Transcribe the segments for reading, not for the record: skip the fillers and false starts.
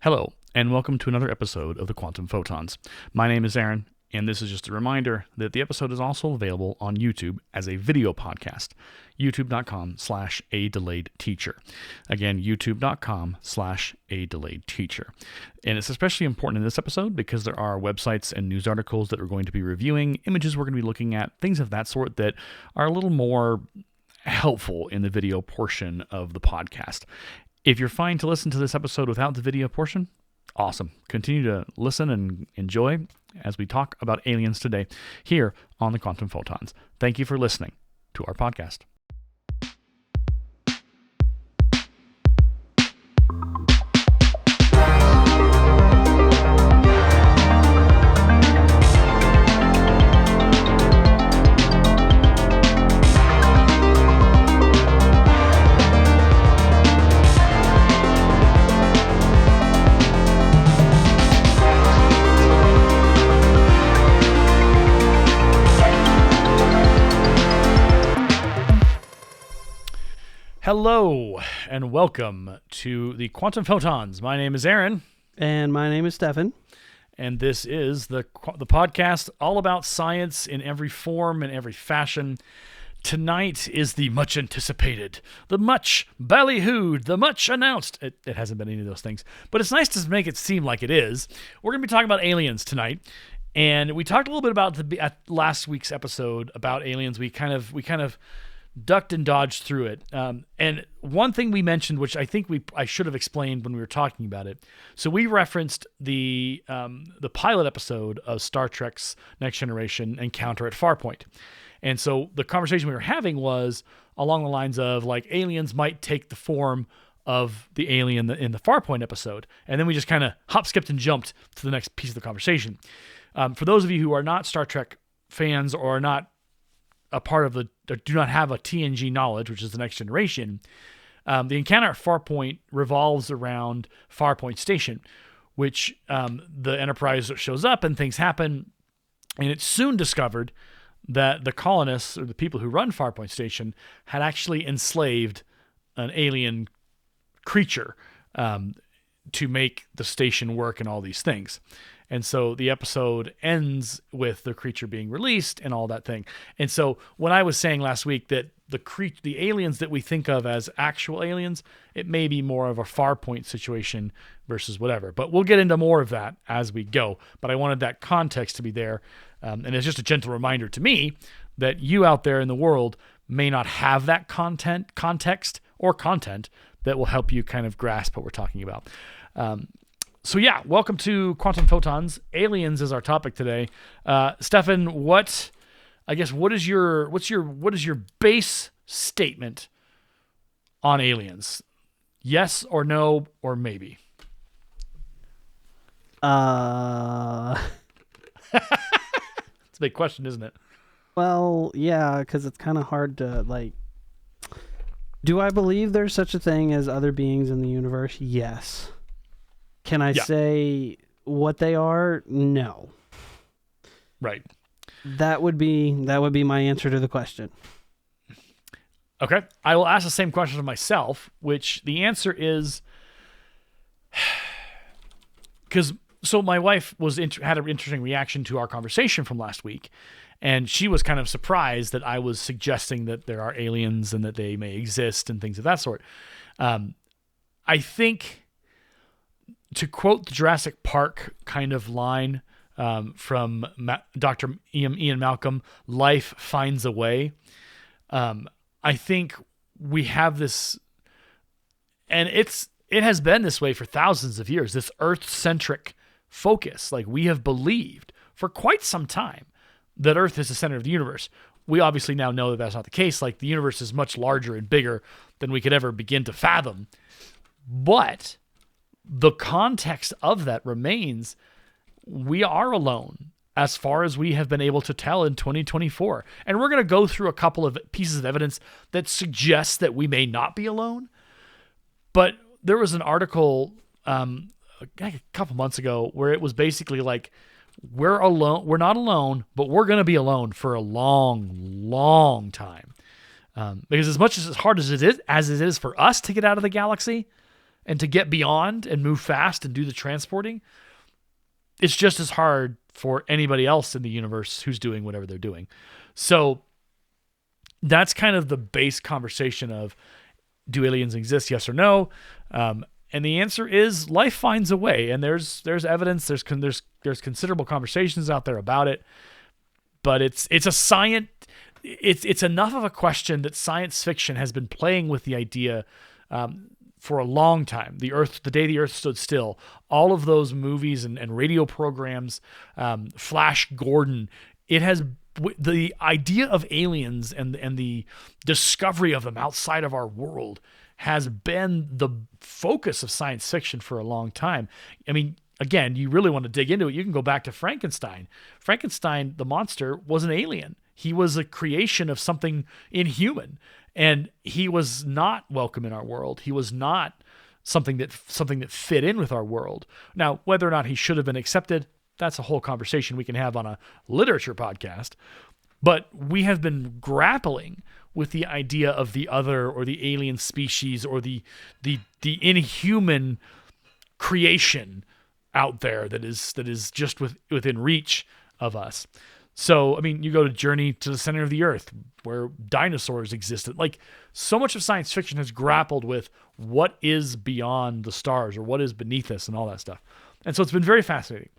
Hello, and welcome to another episode of the Quantum Photons. My name is Aaron, and this is just a reminder that the episode is also available on YouTube as a video podcast, youtube.com/adelayedteacher. Again, youtube.com/adelayedteacher. And it's especially important in this episode because there are websites and news articles that we're going to be reviewing, images we're going to be looking at, things of that sort that are a little more helpful in the video portion of the podcast. If you're fine to listen to this episode without the video portion, awesome. Continue to listen and enjoy as we talk about aliens today here on the Quantum Photons. Thank you for listening to our podcast. Hello, and welcome to the Quantum Photons. My name is Aaron. And my name is Stefan. And this is the podcast all about science in every form and every fashion. Tonight is the much anticipated, the much ballyhooed, the much announced. It hasn't been any of those things, but it's nice to make it seem like it is. We're going to be talking about aliens tonight. And we talked a little bit about at last week's episode about aliens. We kind of ducked and dodged through it. And one thing we mentioned, which I think I should have explained when we were talking about it. So we referenced the pilot episode of Star Trek's Next Generation Encounter at Farpoint. And so the conversation we were having was along the lines of like aliens might take the form of the alien in the Farpoint episode. And then we just kind of hop, skipped, and jumped to the next piece of the conversation. For those of you who are not Star Trek fans or are not a part of do not have a TNG knowledge, which is the Next Generation, the encounter at Farpoint revolves around Farpoint Station, which the Enterprise shows up and things happen, and it's soon discovered that the colonists, or the people who run Farpoint Station, had actually enslaved an alien creature to make the station work and all these things. And so the episode ends with the creature being released and all that thing. And so when I was saying last week that the aliens that we think of as actual aliens, it may be more of a Farpoint situation versus whatever. But we'll get into more of that as we go. But I wanted that context to be there. And it's just a gentle reminder to me that you out there in the world may not have that context that will help you kind of grasp what we're talking about. So yeah, welcome to Quantum Photons. Aliens is our topic today. Stefan, what is your base statement on aliens? Yes or no or maybe? It's a big question, isn't it? Well, yeah, because it's kind of hard to do I believe there's such a thing as other beings in the universe? Yes. Can I say what they are? No. Right. That would be my answer to the question. Okay. I will ask the same question of myself, which the answer is so my wife had an interesting reaction to our conversation from last week, and she was kind of surprised that I was suggesting that there are aliens and that they may exist and things of that sort. I think, to quote the Jurassic Park kind of line from Dr. Ian Malcolm, life finds a way. I think we have this, and it has been this way for thousands of years, this Earth-centric focus. Like, we have believed for quite some time that Earth is the center of the universe. We obviously now know that that's not the case. Like, the universe is much larger and bigger than we could ever begin to fathom. But the context of that remains, we are alone as far as we have been able to tell in 2024. And we're going to go through a couple of pieces of evidence that suggests that we may not be alone. But there was an article a couple months ago where it was basically like, we're alone. We're not alone, but we're going to be alone for a long, long time. Because as hard as it is for us to get out of the galaxy And to get beyond and move fast and do the transporting, it's just as hard for anybody else in the universe who's doing whatever they're doing. So that's kind of the base conversation of, do aliens exist? Yes or no? And the answer is life finds a way. And there's evidence. There's considerable conversations out there about it. But it's a science. It's enough of a question that science fiction has been playing with the idea for a long time. The Day the Earth Stood Still, all of those movies and radio programs, Flash Gordon. It has the idea of aliens and the discovery of them outside of our world has been the focus of science fiction for a long time. I mean, again, you really want to dig into it, you can go back to Frankenstein. Frankenstein, the monster, was an alien. He was a creation of something inhuman, and he was not welcome in our world. He was not something that fit in with our world. Now, whether or not he should have been accepted, that's a whole conversation we can have on a literature podcast. But we have been grappling with the idea of the other, or the alien species, or the inhuman creation out there that is just within reach of us. So, I mean, you go to Journey to the Center of the Earth, where dinosaurs existed. Like, so much of science fiction has grappled with what is beyond the stars, or what is beneath us, and all that stuff. And so it's been very fascinating.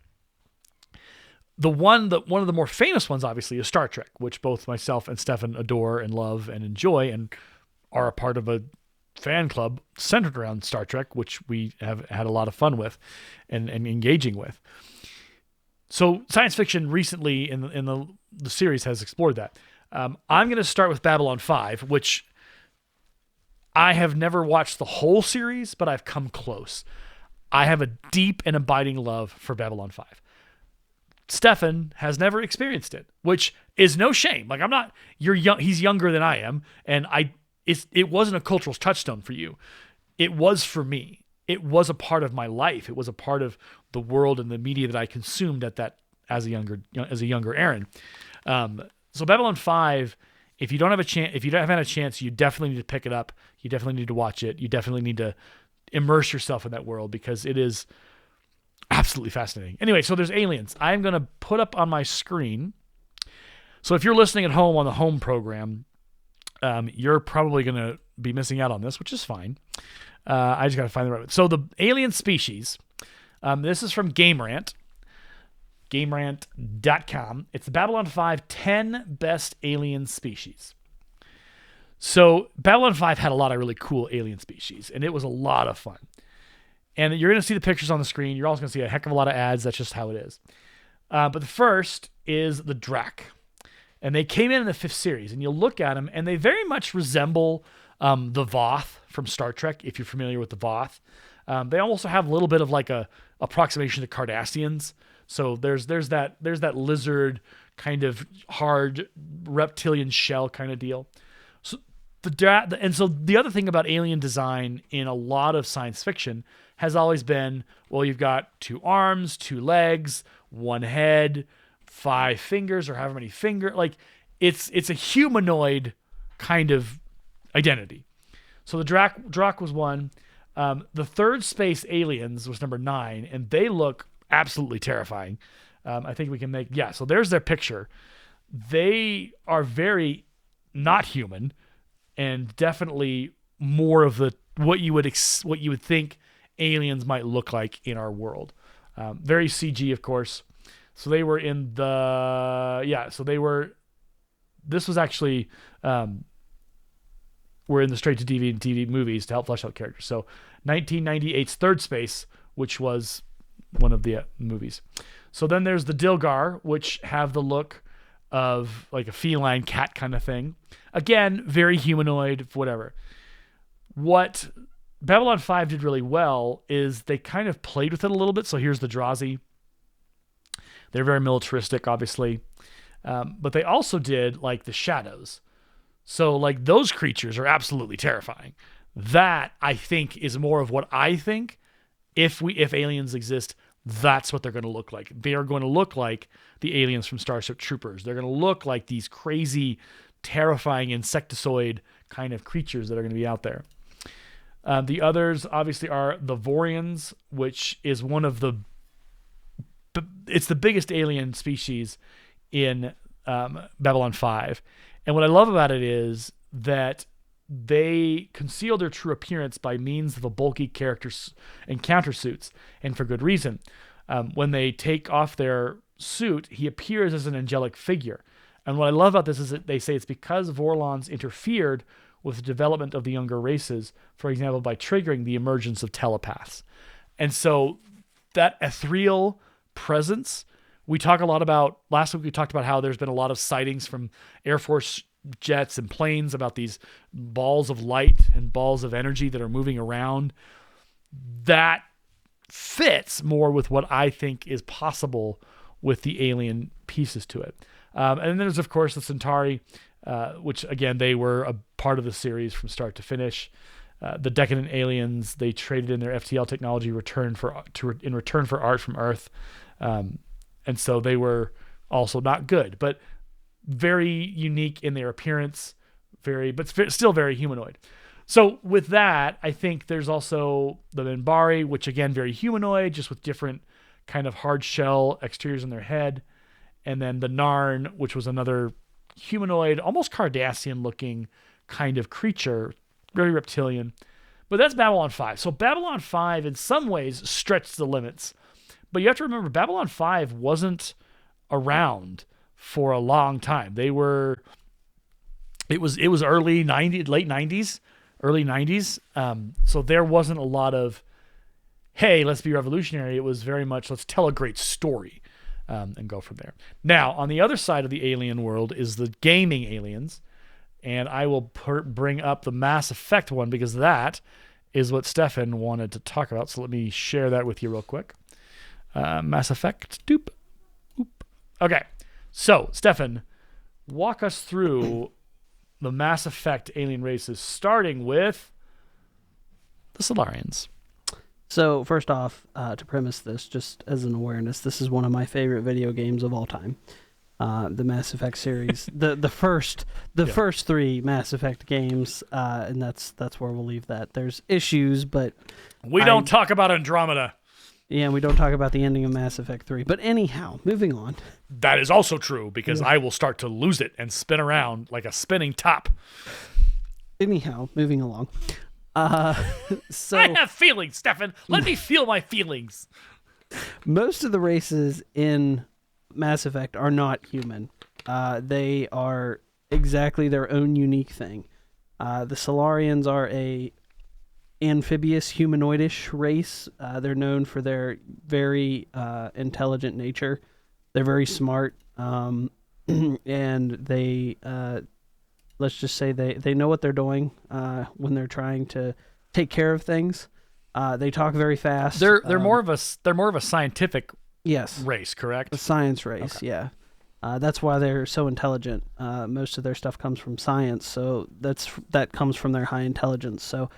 One of the more famous ones, obviously, is Star Trek, which both myself and Stefan adore and love and enjoy, and are a part of a fan club centered around Star Trek, which we have had a lot of fun with and engaging with. So science fiction recently in the series has explored that. I'm going to start with Babylon 5, which I have never watched the whole series, but I've come close. I have a deep and abiding love for Babylon 5. Stefan has never experienced it, which is no shame. Like, you're young, he's younger than I am, and it wasn't a cultural touchstone for you. It was for me. It was a part of my life. It was a part of the world and the media that I consumed as a younger Aaron. So Babylon 5, if you don't have a chance, if you haven't had a chance, you definitely need to pick it up. You definitely need to watch it. You definitely need to immerse yourself in that world, because it is absolutely fascinating. Anyway, so there's aliens. I'm going to put up on my screen. So if you're listening at home on the home program, you're probably going to be missing out on this, which is fine. I just got to find the right one. So the alien species, this is from GameRant, GameRant.com. It's the Babylon 5 10 best alien species. So Babylon 5 had a lot of really cool alien species, and it was a lot of fun. And you're going to see the pictures on the screen. You're also going to see a heck of a lot of ads. That's just how it is. But the first is the Drak. And they came in the 5th series. And you'll look at them, and they very much resemble the Voth from Star Trek, if you're familiar with the Voth. They also have a little bit of like a approximation to Cardassians. So there's that lizard kind of hard reptilian shell kind of deal. So the other thing about alien design in a lot of science fiction has always been, well, you've got 2 arms, 2 legs, 1 head, 5 fingers, or however many fingers. Like, it's a humanoid kind of identity. So the Drak was one. The third space aliens was number 9, and they look absolutely terrifying. I think we can make, so there's their picture. They are very not human, and definitely more of what you would think aliens might look like in our world. Very CG, of course. So they were in this was actually, we're in the straight to DVD and TV movies to help flesh out characters. So 1998's Third Space, which was one of the movies. So then there's the Dilgar, which have the look of like a feline cat kind of thing. Again, very humanoid, whatever. What Babylon 5 did really well is they kind of played with it a little bit. So here's the Drazi. They're very militaristic, obviously. But they also did like the shadows. So like those creatures are absolutely terrifying. That, I think, is more of what I think. If aliens exist, that's what they're going to look like. They are going to look like the aliens from Starship Troopers. They're going to look like these crazy, terrifying insectoid kind of creatures that are going to be out there. The others obviously are the Vorians, which is it's the biggest alien species in Babylon 5. And what I love about it is that they conceal their true appearance by means of a bulky characters and countersuits, and for good reason. When they take off their suit, he appears as an angelic figure. And what I love about this is that they say it's because Vorlons interfered with the development of the younger races, for example, by triggering the emergence of telepaths. And so that ethereal presence, we talk a lot about, last week we talked about how there's been a lot of sightings from Air Force jets and planes about these balls of light and balls of energy that are moving around. That fits more with what I think is possible with the alien pieces to it. And then there's, of course, the Centauri, which, again, they were a part of the series from start to finish. The decadent aliens, they traded in their FTL technology in return for art from Earth. And so they were also not good, but very unique in their appearance, but still very humanoid. So with that, I think there's also the Minbari, which, again, very humanoid, just with different kind of hard shell exteriors on their head. And then the Narn, which was another humanoid, almost Cardassian-looking kind of creature, very reptilian. But that's Babylon 5. So Babylon 5, in some ways, stretched the limits. But you have to remember, Babylon 5 wasn't around for a long time. It was early 90s, late 90s, early 90s. So there wasn't a lot of, hey, let's be revolutionary. It was very much, let's tell a great story. And go from there. Now, on the other side of the alien world is the gaming aliens, and I will bring up the Mass Effect one because that is what Stefan wanted to talk about. So let me share that with you real quick. Mass Effect. Doop. Oop. Okay. So, Stefan, walk us through the Mass Effect alien races, starting with the Solarians. So first off, to premise this, just as an awareness, this is one of my favorite video games of all time. The Mass Effect series, the first three Mass Effect games, and that's where we'll leave that. There's issues, but we don't talk about Andromeda. Yeah, and we don't talk about the ending of Mass Effect 3. But anyhow, moving on. That is also true, because I will start to lose it and spin around like a spinning top. Anyhow, moving along. So I have feelings, Stefan. Let me feel my feelings. Most of the races in Mass Effect are not human. They are exactly their own unique thing. The Solarians are a amphibious humanoidish race. They're known for their very intelligent nature. They're very smart, and they let's just say they know what they're doing when they're trying to take care of things. They talk very fast. They're more of a scientific race, correct? A science race, okay. Yeah. That's why they're so intelligent. Most of their stuff comes from science, so that comes from their high intelligence. So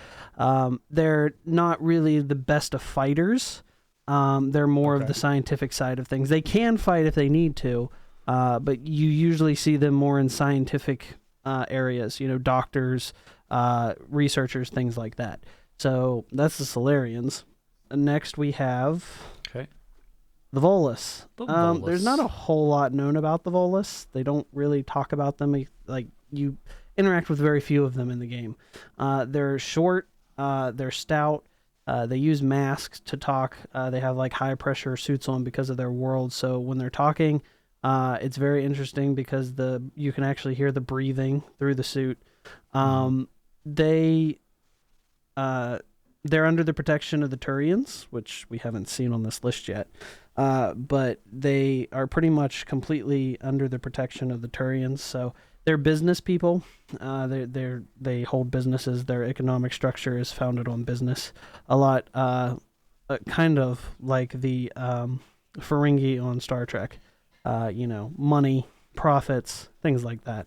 they're not really the best of fighters. They're more of the scientific side of things. They can fight if they need to, but you usually see them more in scientific areas, doctors, researchers, things like that. So that's the Solarians. Next we have the Volus. There's not a whole lot known about the Volus. They don't really talk about them. Like, you interact with very few of them in the game. They're short, they're stout, they use masks to talk. They have like high pressure suits on because of their world. So when they're talking, it's very interesting because you can actually hear the breathing through the suit. They're under the protection of the Turians, which we haven't seen on this list yet. But they are pretty much completely under the protection of the Turians. So they're business people. They hold businesses. Their economic structure is founded on business. A lot, kind of like the Ferengi on Star Trek. Money, profits, things like that.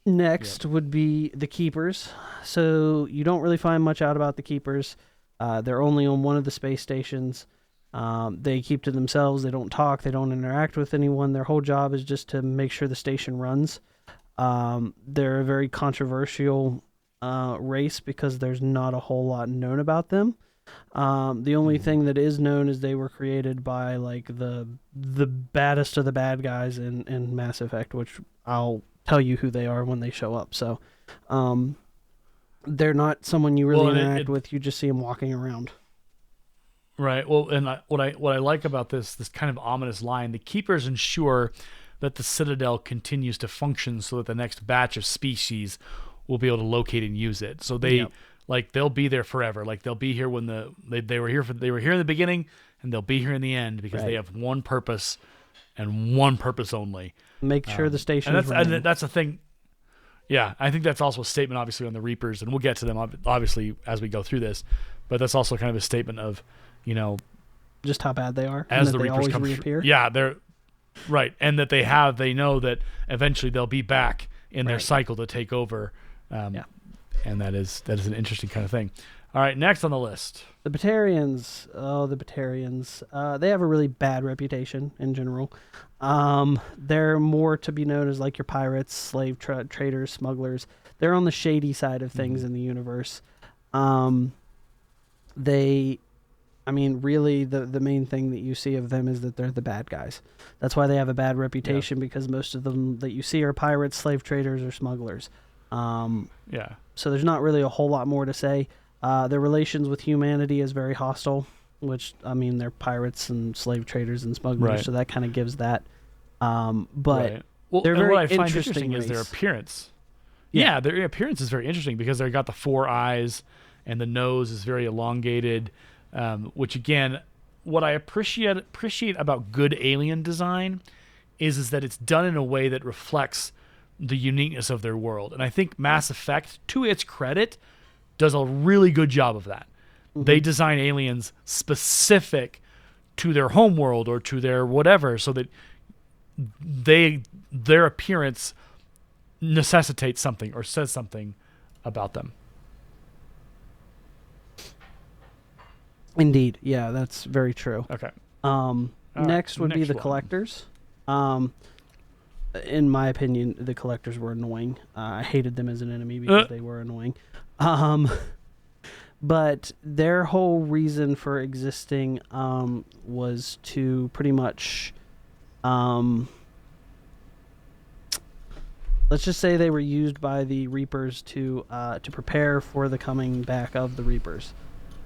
Next would be the Keepers. So you don't really find much out about the Keepers. They're only on one of the space stations. They keep to themselves. They don't talk. They don't interact with anyone. Their whole job is just to make sure the station runs. They're a very controversial race because there's not a whole lot known about them. The only thing that is known is they were created by like the baddest of the bad guys in Mass Effect, which I'll tell you who they are when they show up. So, they're not someone you really interact with. You just see them walking around. Right. Well, and what I like about this kind of ominous line, the Keepers ensure that the Citadel continues to function so that the next batch of species will be able to locate and use it. So they they'll be there forever. Like they'll be here when they were here in the beginning, and they'll be here in the end because they have one purpose and one purpose only. Make sure the station. And that's a thing. Yeah, I think that's also a statement, obviously, on the Reapers, and we'll get to them obviously as we go through this. But that's also kind of a statement of, just how bad they are as and the they Reapers always come. reappear. Yeah, they're right, and that they know that eventually they'll be back in their cycle to take over. And that is an interesting kind of thing. All right, next on the list, the Batarians. Oh, the Batarians. They have a really bad reputation in general. They're more to be known as like your pirates, slave traders, smugglers. They're on the shady side of things in the universe. Really, the main thing that you see of them is that they're the bad guys. That's why they have a bad reputation, because most of them that you see are pirates, slave traders, or smugglers. So there's not really a whole lot more to say. Their relations with humanity is very hostile, which, they're pirates and slave traders and smugglers, so that kind of gives that. But they're very what I find interesting is their appearance. Yeah, their appearance is very interesting because they've got the 4 eyes and the nose is very elongated, which, again, what I appreciate about good alien design is that it's done in a way that reflects the uniqueness of their world. And I think Mass Effect, to its credit, does a really good job of that. They design aliens specific to their home world or to their whatever, so that their appearance necessitates something or says something about them. Indeed. Yeah, that's very true. Okay. Next would be the Collectors. In my opinion, the Collectors were annoying. I hated them as an enemy because they were annoying. But their whole reason for existing was to pretty much, let's just say they were used by the Reapers to prepare for the coming back of the Reapers.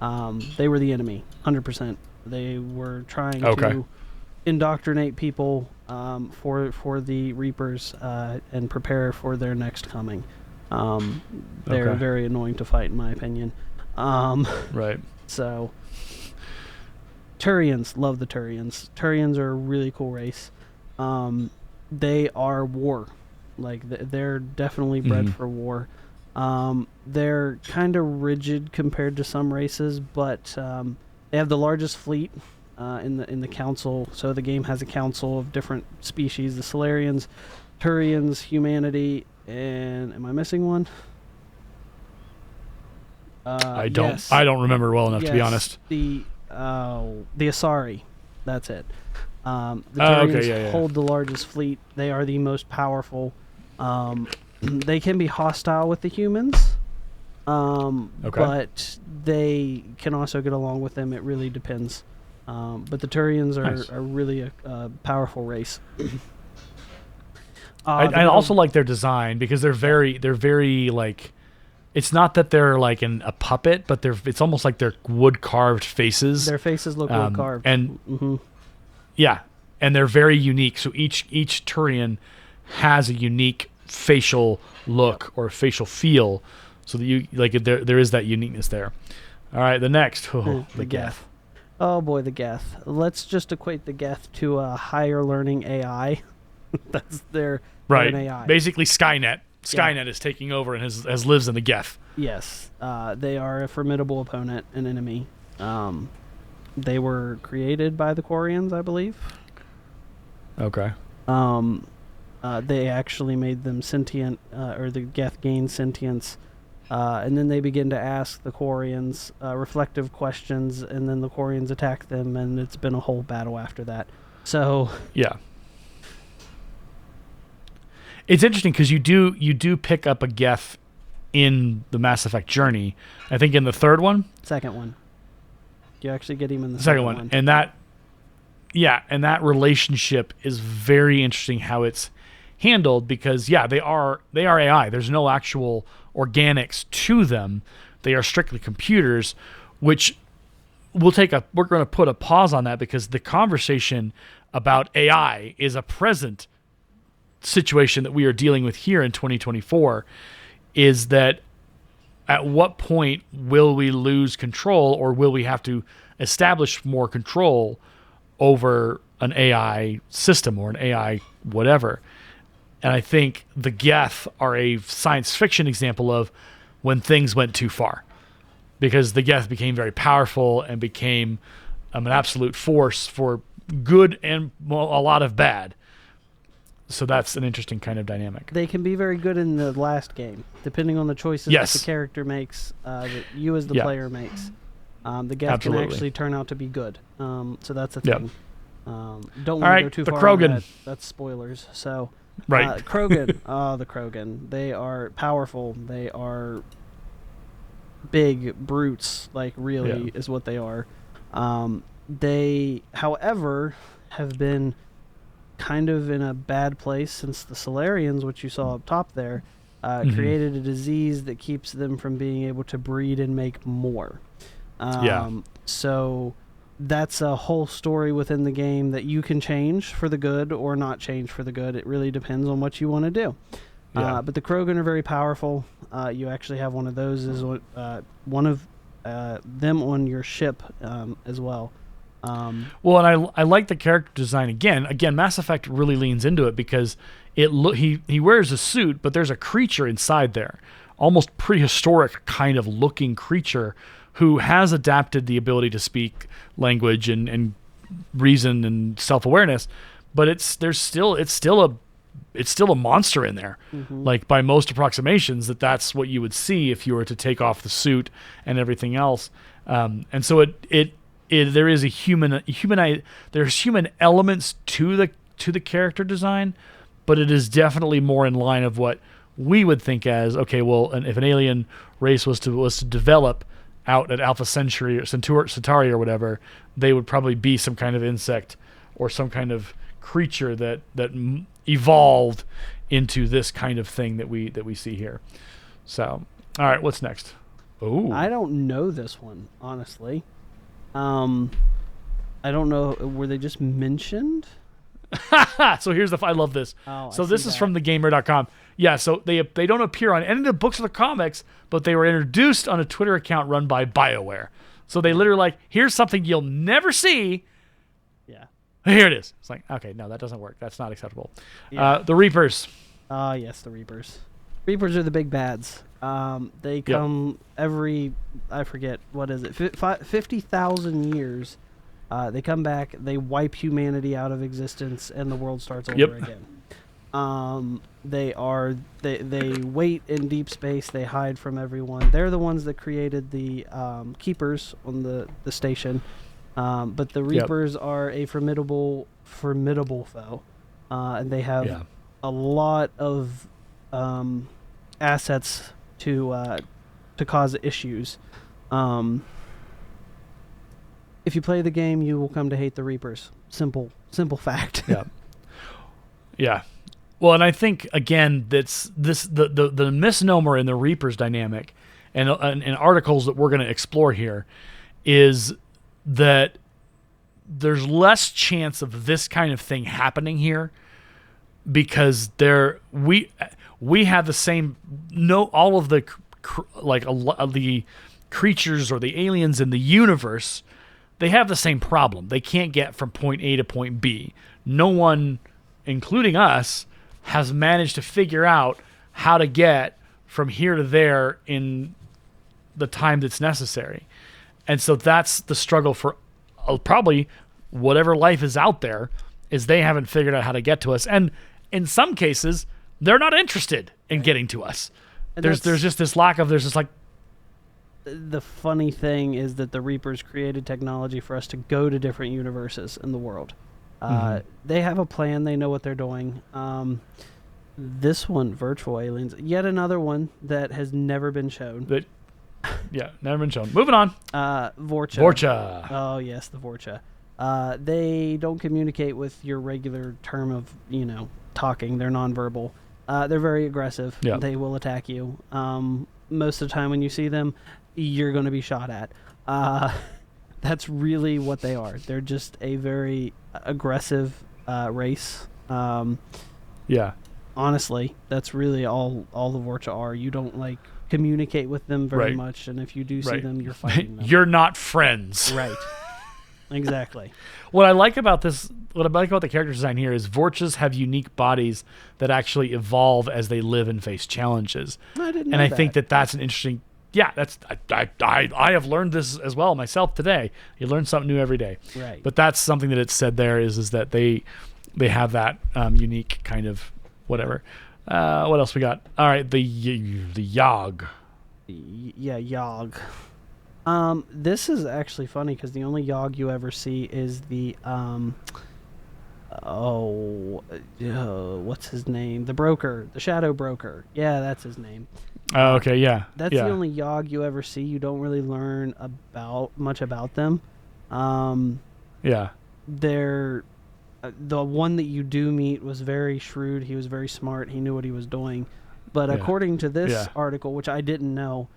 They were the enemy, 100%. They were trying to indoctrinate people for the Reapers and prepare for their next coming. They're very annoying to fight, in my opinion. Right. So, Turians, love the Turians. Turians are a really cool race. They are war. Like, they're definitely bred for war. They're kind of rigid compared to some races, but they have the largest fleet in the council. So the game has a council of different species: the Solarians, Turians, humanity, and am I missing one? I don't remember well enough to be honest. The Asari, that's it. The Turians hold the largest fleet. They are the most powerful. They can be hostile with the humans, but they can also get along with them. It really depends. But the Turians are really a powerful race. I also like their design because they're very like, it's not that they're like a puppet, but it's almost like they're wood carved faces. Their faces look wood carved, and and they're very unique. So each Turian has a unique facial look or facial feel, so that you like there is that uniqueness there. All right, the next the Geth. Oh boy, the Geth. Let's just equate the Geth to a higher learning AI. That's their AI. Basically, Skynet. Skynet is taking over and has lives in the Geth. Yes, they are a formidable opponent, an enemy. They were created by the Quarians, I believe. Okay. They actually made them sentient, or the Geth gained sentience, and then they begin to ask the Quarians reflective questions, and then the Quarians attack them, and it's been a whole battle after that. So yeah, it's interesting because you do pick up a Geth in the Mass Effect journey. I think in the third one, second one, you actually get him in the second one, and that relationship is very interesting how it's handled, because they are AI. There's no actual organics to them. They are strictly computers, which we're going to put a pause on that, because the conversation about AI is a present situation that we are dealing with here in 2024. Is that at what point will we lose control, or will we have to establish more control over an AI system or an AI whatever? And I think the Geth are a science fiction example of when things went too far, because the Geth became very powerful and became an absolute force for good and a lot of bad. So that's an interesting kind of dynamic. They can be very good in the last game, depending on the choices that the character makes, that you as the player makes. The Geth can actually turn out to be good. So that's a thing. Don't want to go too far on that. That's spoilers. So, Krogan. The Krogan. They are powerful. They are big brutes, really is what they are. They, however, have been kind of in a bad place since the Solarians, which you saw up top there, created a disease that keeps them from being able to breed and make more. So that's a whole story within the game that you can change for the good or not change for the good. It really depends on what you want to do. But the Krogan are very powerful. You actually have one of those as one of them on your ship as well. Well, and I like the character design again. Mass Effect really leans into it, because he wears a suit, but there's a creature inside there, almost prehistoric kind of looking creature, who has adapted the ability to speak language and reason and self-awareness, but it's still a monster in there. Like, by most approximations, that's what you would see if you were to take off the suit and everything else. And so there is there's human elements to the character design, but it is definitely more in line of what we would think as, okay, well, if an alien race was to develop out at Alpha Centauri or whatever, they would probably be some kind of insect or some kind of creature that evolved into this kind of thing that we see here. So, all right, what's next? Oh, I don't know this one, honestly. I don't know. Were they just mentioned? So here's I love this. So this is from thegamer.com. Yeah, so they don't appear on any of the books or the comics, but they were introduced on a Twitter account run by BioWare. So they literally here's something you'll never see. Yeah. Here it is. It's like, okay, no, that doesn't work. That's not acceptable. Yeah. The Reapers. Yes, the Reapers. Reapers are the big bads. They come every, I forget, what is it, 50,000 years. They come back, they wipe humanity out of existence, and the world starts over again. They wait in deep space, they hide from everyone. They're the ones that created the Keepers on the station. But the Reapers are a formidable foe. And they have a lot of assets to cause issues. If you play the game, you will come to hate the Reapers. Simple fact. Yeah. Well, and I think again that's the misnomer in the Reapers dynamic, and articles that we're going to explore here, is that there's less chance of this kind of thing happening here, because we have the same all of the the creatures or the aliens in the universe. They have the same problem. They can't get from point A to point B. No one, including us, has managed to figure out how to get from here to there in the time that's necessary. And so that's the struggle for probably whatever life is out there, is they haven't figured out how to get to us. And in some cases, they're not interested in getting to us. And there's just this lack of, the funny thing is that the Reapers created technology for us to go to different universes in the world. They have a plan. They know what they're doing. This one, virtual aliens, yet another one that has never been shown. That, yeah, never been shown. Moving on. Vorcha. Vorcha. Oh yes, the Vorcha. They don't communicate with your regular term of talking. They're nonverbal. They're very aggressive. Yeah. They will attack you. Most of the time when you see them, you're going to be shot at. That's really what they are. They're just a very aggressive race. Yeah. Honestly, that's really all the Vorcha are. You don't communicate with them very Right. much, and if you do see Right. them, you're fighting them. You're not friends. Right. Exactly. What I like about the character design here is Vorchas have unique bodies that actually evolve as they live and face challenges. I didn't know And I that. think that's an interesting. Yeah, I have learned this as well myself today. You learn something new every day. Right. But that's something that it's said there is that they have that unique kind of whatever. What else we got? All right, the Yogg. Yeah, Yogg. This is actually funny because the only Yogg you ever see is the what's his name? The broker, the shadow broker. Yeah, that's his name. Oh, okay, yeah. That's yeah. the only Yogg you ever see. You don't really learn much about them. Yeah. They're the one that you do meet was very shrewd. He was very smart. He knew what he was doing. But according to this article, which I didn't know,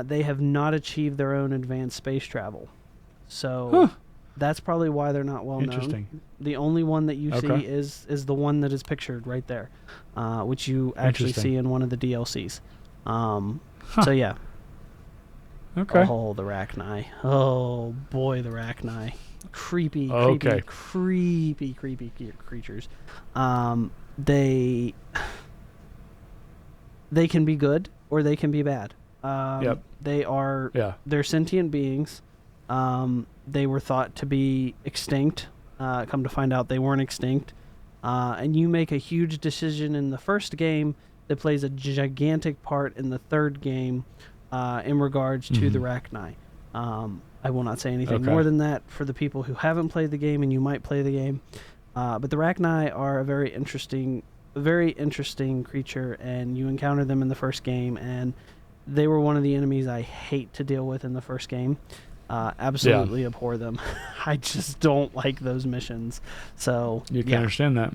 they have not achieved their own advanced space travel. So that's probably why they're not well known. The only one that you see is the one that is pictured right there, which you actually see in one of the DLCs. So yeah. Okay. Oh, the Rachni. Oh boy, the Rachni. Creepy creatures. They can be good or they can be bad. Yep. They're sentient beings. They were thought to be extinct. Come to find out they weren't extinct. And you make a huge decision in the first game that plays a gigantic part in the third game in regards to the Rachni. I will not say anything more than that for the people who haven't played the game and you might play the game. But the Rachni are a very interesting creature, and you encounter them in the first game, and they were one of the enemies I hate to deal with in the first game. Absolutely abhor them. I just don't like those missions. So you can understand that.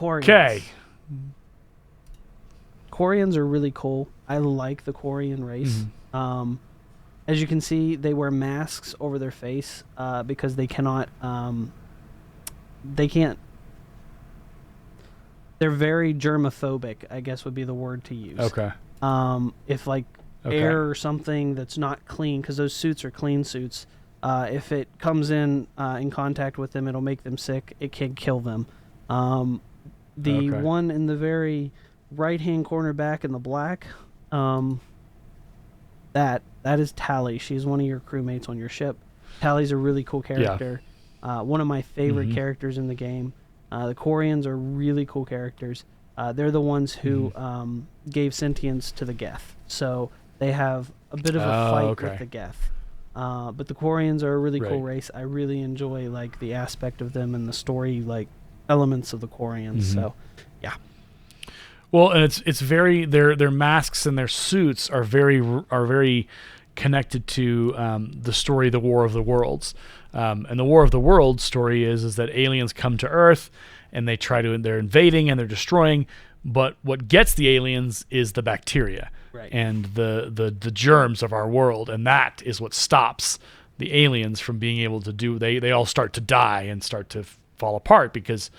Okay. Quarians are really cool. I like the Quarian race. As you can see, they wear masks over their face because they cannot. They can't. They're very germophobic, I guess would be the word to use. Okay. If air or something that's not clean, because those suits are clean suits, if it comes in contact with them, it'll make them sick. It can kill them. The one in the very right-hand corner back in the black, that is Tally. She's one of your crewmates on your ship. Tally's a really cool character. One of my favorite characters in the game. The Quarians are really cool characters. They're the ones who gave sentience to the Geth. So they have a bit of a fight with the Geth. But the Quarians are a really cool race. I really enjoy the aspect of them and the story elements of the Quarians. So yeah. Well, and it's very their masks and their suits are very connected to the story, the War of the Worlds. And the War of the Worlds story is that aliens come to Earth and they're invading and they're destroying, but what gets the aliens is the bacteria and the germs of our world, and that is what stops the aliens from being able to do. They all start to die and start to fall apart because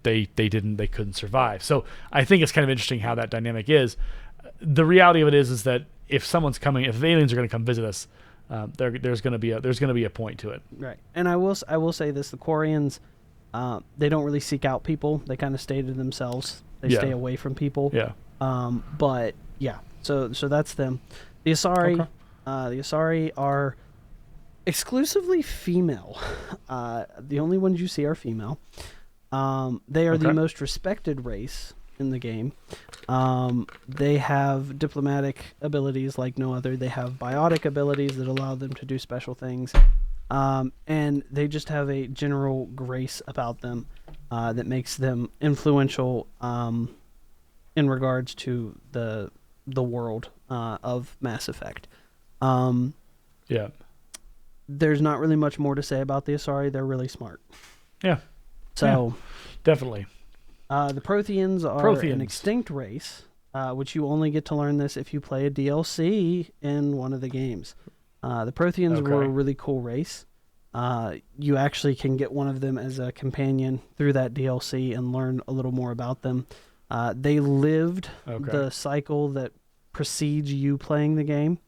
they couldn't survive. So I think it's kind of interesting how that dynamic is. The reality of it is that if aliens are going to come visit us, there's going to be a point to it. Right. And I will say this: the Quarians, they don't really seek out people. They kind of stay to themselves. They stay away from people. Yeah. But yeah. So that's them. The Asari, the Asari are exclusively female. The only ones you see are female. They are the most respected race in the game. They have diplomatic abilities like no other. They have biotic abilities that allow them to do special things. And they just have a general grace about them. that makes them influential in regards to the world of Mass Effect. Yeah. There's not really much more to say about the Asari. They're really smart. Yeah. So, definitely. The Protheans are an extinct race, which you only get to learn this if you play a DLC in one of the games. The Protheans were a really cool race. You actually can get one of them as a companion through that DLC and learn a little more about them. They lived the cycle that precedes you playing the game.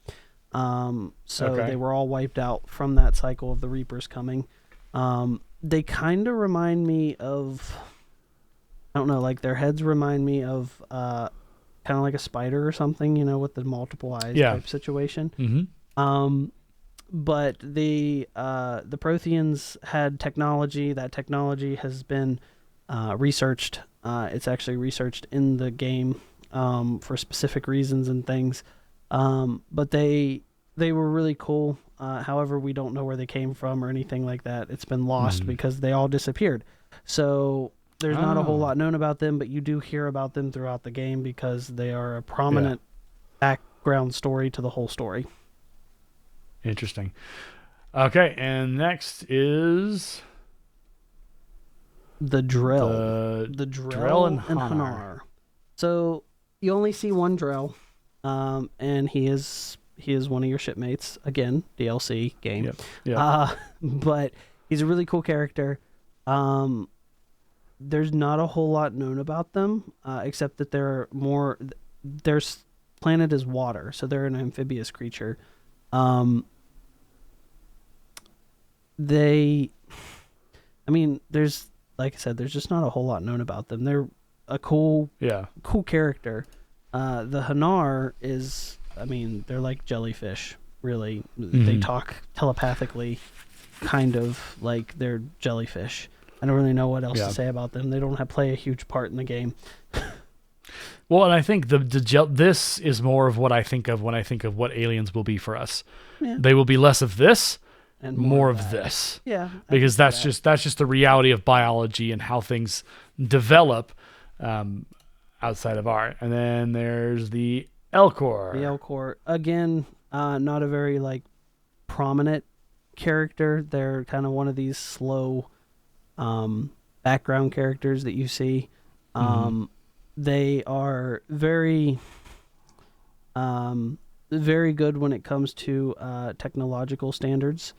They were all wiped out from that cycle of the Reapers coming. They kind of remind me of, I don't know, like their heads remind me of kind of like a spider or something, with the multiple eyes type situation. Mm-hmm. But the Protheans had technology. That technology has been researched. It's actually researched in the game for specific reasons and things. But they were really cool. However, we don't know where they came from or anything like that. It's been lost because they all disappeared. So there's not a whole lot known about them, but you do hear about them throughout the game because they are a prominent background story to the whole story. Interesting. Okay, and next is the Drell. The Drell and Hanar. So you only see one Drell, and he is one of your shipmates. Again, DLC game. Yep. But he's a really cool character. There's not a whole lot known about them, except that their planet is water, so they're an amphibious creature. There's, like I said, there's just not a whole lot known about them. They're a cool character. The Hanar is, they're like jellyfish, really. Mm-hmm. They talk telepathically, kind of like they're jellyfish. I don't really know what else to say about them. They don't play a huge part in the game. Well, and I think this is more of what I think of when I think of what aliens will be for us. Yeah. They will be less of this and more of this. Yeah. Because that's just the reality of biology and how things develop outside of art. And then there's the Elcor. The Elcor. Again, not a very prominent character. They're kind of one of these slow background characters that you see. They are very very good when it comes to technological standards.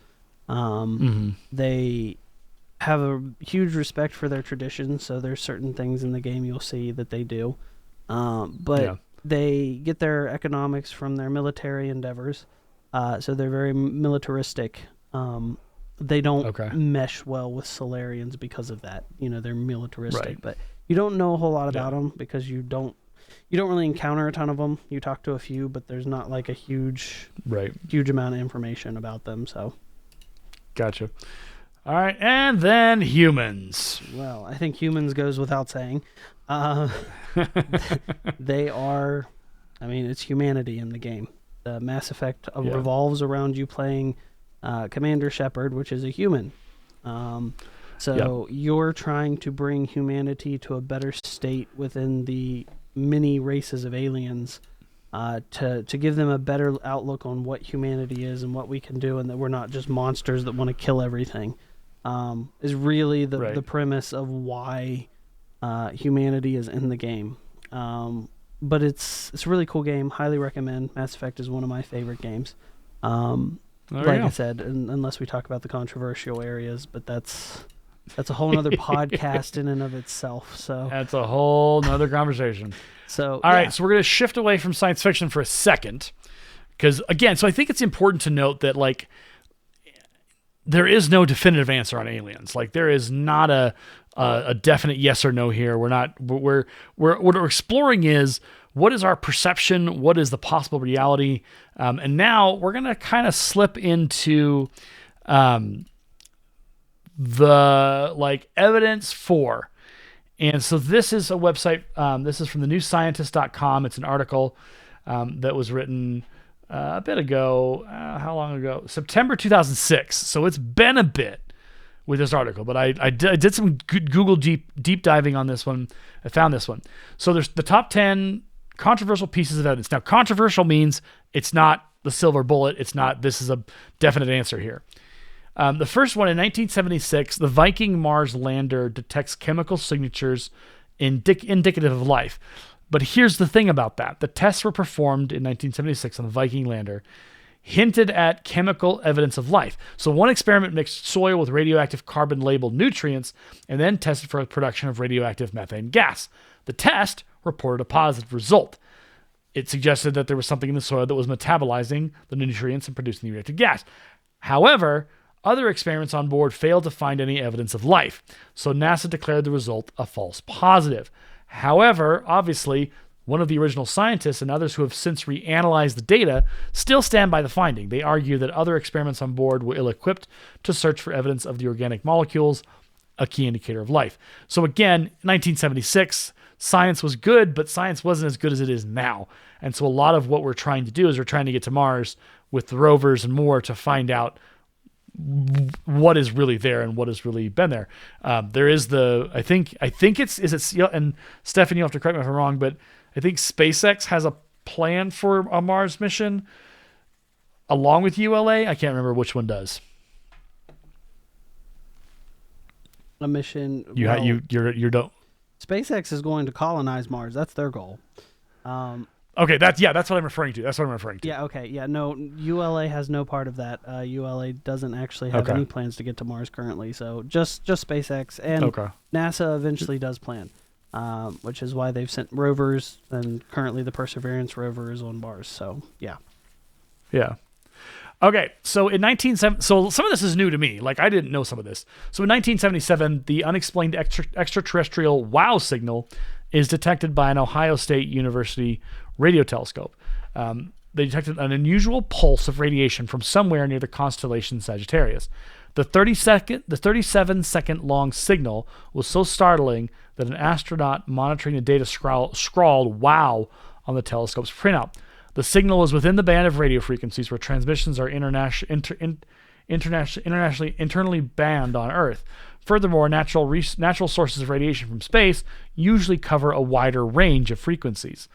They have a huge respect for their tradition, so there's certain things in the game you'll see that they do. But they get their economics from their military endeavors, so they're very militaristic. They don't mesh well with Solarians because of that. They're militaristic, right. But you don't know a whole lot about them because you don't really encounter a ton of them. You talk to a few, but there's not like a huge amount of information about them. So, gotcha. All right, and then humans. Well, I think humans goes without saying. They are, it's humanity in the game. The Mass Effect revolves around you playing Commander Shepard, which is a human. You're trying to bring humanity to a better state within the many races of aliens, to give them a better outlook on what humanity is and what we can do, and that we're not just monsters that want to kill everything. Is really the premise of why humanity is in the game. But it's a really cool game. Highly recommend. Mass Effect is one of my favorite games. I said, unless we talk about the controversial areas, but that's a whole nother podcast in and of itself. So that's a whole nother conversation. So all right, so we're going to shift away from science fiction for a second, because again, so I think it's important to note that there is no definitive answer on aliens. There is not a definite yes or no here. What we're exploring is, what is our perception? What is the possible reality? And now we're going to kind of slip into the evidence for. And so this is a website. This is from thenewscientist.com. It's an article that was written a bit ago. How long ago? September 2006. So it's been a bit with this article, but I did some good Google deep diving on this one. I found this one. So there's the top 10 controversial pieces of evidence. Now, controversial means it's not the silver bullet. It's not, this is a definite answer here. The first one in 1976, the Viking Mars lander detects chemical signatures indicative of life. But here's the thing about that. The tests were performed in 1976 on the Viking lander, hinted at chemical evidence of life. So one experiment mixed soil with radioactive carbon-labeled nutrients and then tested for the production of radioactive methane gas. The test reported a positive result. It suggested that there was something in the soil that was metabolizing the nutrients and producing the radioactive gas. However, other experiments on board failed to find any evidence of life, so NASA declared the result a false positive. However, obviously, one of the original scientists and others who have since reanalyzed the data still stand by the finding. They argue that other experiments on board were ill-equipped to search for evidence of the organic molecules, a key indicator of life. So again, 1976, science was good, but science wasn't as good as it is now. And so a lot of what we're trying to do is we're trying to get to Mars with the rovers and more to find out what is really there and what has really been there. There is I think it's, and Stefan, you'll have to correct me if I'm wrong, but I think SpaceX has a plan for a Mars mission along with ULA. I can't remember which one does. A mission. You don't. SpaceX is going to colonize Mars. That's their goal. Okay, that's what I'm referring to. Yeah, okay. Yeah, no, ULA has no part of that. ULA doesn't actually have any plans to get to Mars currently, so just SpaceX. And NASA eventually does plan, which is why they've sent rovers, and currently the Perseverance rover is on Mars, so yeah. Yeah. Okay, so so some of this is new to me. Like, I didn't know some of this. So in 1977, the unexplained extraterrestrial WOW signal is detected by an Ohio State University radio telescope. They detected an unusual pulse of radiation from somewhere near the constellation Sagittarius. The 37-second long signal was so startling that an astronaut monitoring the data scrawled "WOW" on the telescope's printout. The signal was within the band of radio frequencies where transmissions are internally banned on Earth. Furthermore, natural sources of radiation from space usually cover a wider range of frequencies.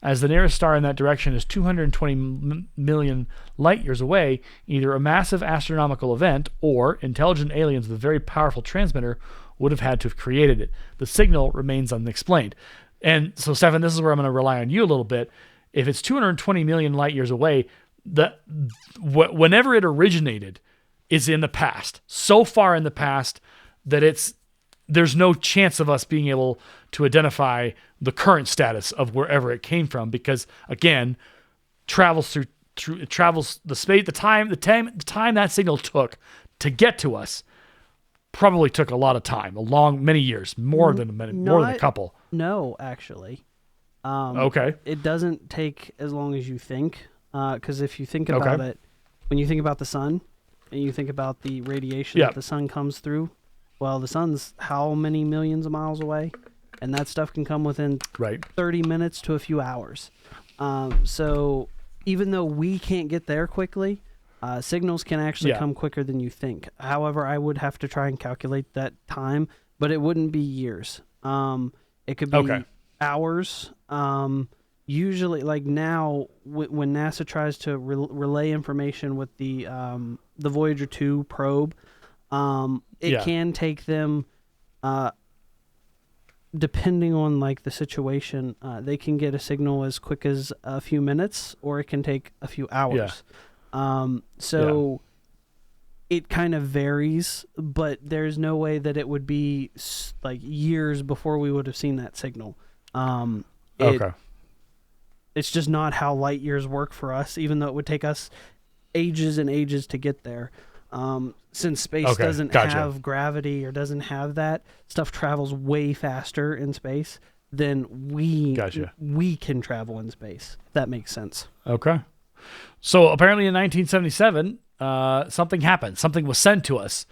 As the nearest star in that direction is 220 million light years away, either a massive astronomical event or intelligent aliens with a very powerful transmitter would have had to have created it. The signal remains unexplained. And so, Stefan, this is where I'm going to rely on you a little bit. If it's 220 million light years away, whenever it originated is in the past, so far in the past that there's no chance of us being able to identify the current status of wherever it came from, because again, travels the space, the time that signal took to get to us probably took a lot of time, many years, more than a couple. No, actually. Okay. It doesn't take as long as you think, because if you think about it, when you think about the sun and you think about the radiation that the sun comes through, well, the sun's how many millions of miles away? And that stuff can come within 30 minutes to a few hours. So even though we can't get there quickly, signals can actually come quicker than you think. However, I would have to try and calculate that time, but it wouldn't be years. It could be hours. Usually, like now, when NASA tries to relay information with the Voyager 2 probe, it can take them, depending on like the situation, they can get a signal as quick as a few minutes, or it can take a few hours. It kind of varies, but there's no way that it would be like years before we would have seen that signal. It's just not how light years work for us, even though it would take us ages and ages to get there. Since space doesn't have gravity or doesn't have that, stuff travels way faster in space than we can travel in space. If that makes sense. Okay. So apparently in 1977, something happened. Something was sent to us,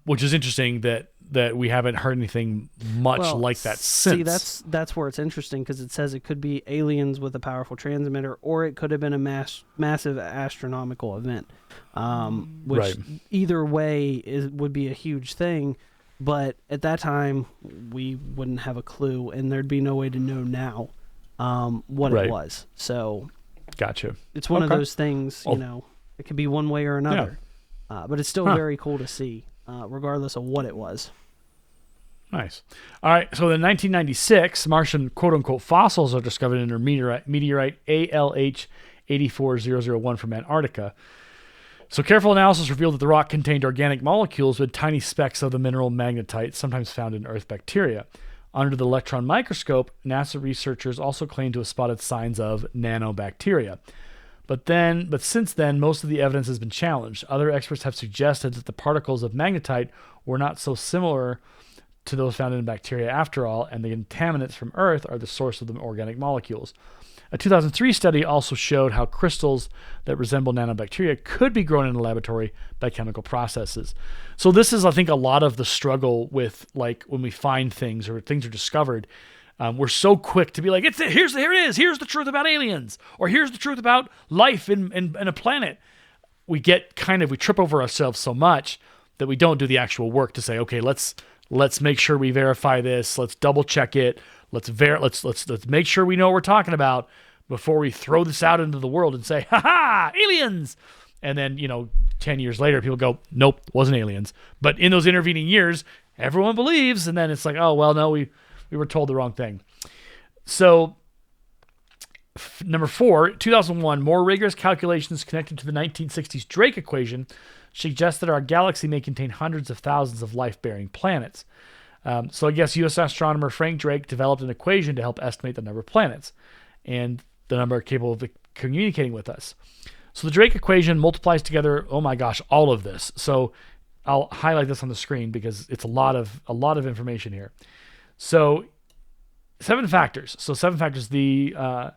which is interesting that that we haven't heard anything much like that since. See, that's where it's interesting, because it says it could be aliens with a powerful transmitter, or it could have been a massive astronomical event, which either way would be a huge thing. But at that time, we wouldn't have a clue, and there'd be no way to know now what it was. So, gotcha. It's one of those things, it could be one way or another. Yeah. But it's still very cool to see, regardless of what it was. Nice. All right, so in 1996, Martian quote-unquote fossils are discovered in a meteorite ALH 84001 from Antarctica. So careful analysis revealed that the rock contained organic molecules with tiny specks of the mineral magnetite, sometimes found in Earth bacteria. Under the electron microscope, NASA researchers also claimed to have spotted signs of nanobacteria. But since then, most of the evidence has been challenged. Other experts have suggested that the particles of magnetite were not so similar to those found in bacteria after all, and the contaminants from Earth are the source of the organic molecules. A 2003 study also showed how crystals that resemble nanobacteria could be grown in a laboratory by chemical processes. So this is, I think, a lot of the struggle with, like, when we find things or things are discovered, we're so quick to be like, here it is, here's the truth about aliens, or here's the truth about life in a planet. We trip over ourselves so much that we don't do the actual work to say, okay, let's make sure we verify this, let's double check it, let's make sure we know what we're talking about before we throw this out into the world and say, ha, aliens. And then, 10 years later, people go, nope, wasn't aliens. But in those intervening years, everyone believes. And then it's like, oh, well, no, we were told the wrong thing. So number 4, 2001, more rigorous calculations connected to the 1960s Drake equation suggest that our galaxy may contain hundreds of thousands of life-bearing planets. So I guess U.S. astronomer Frank Drake developed an equation to help estimate the number of planets and the number capable of communicating with us. So the Drake equation multiplies together, oh my gosh, all of this. So I'll highlight this on the screen because it's a lot of information here. So 7 factors. The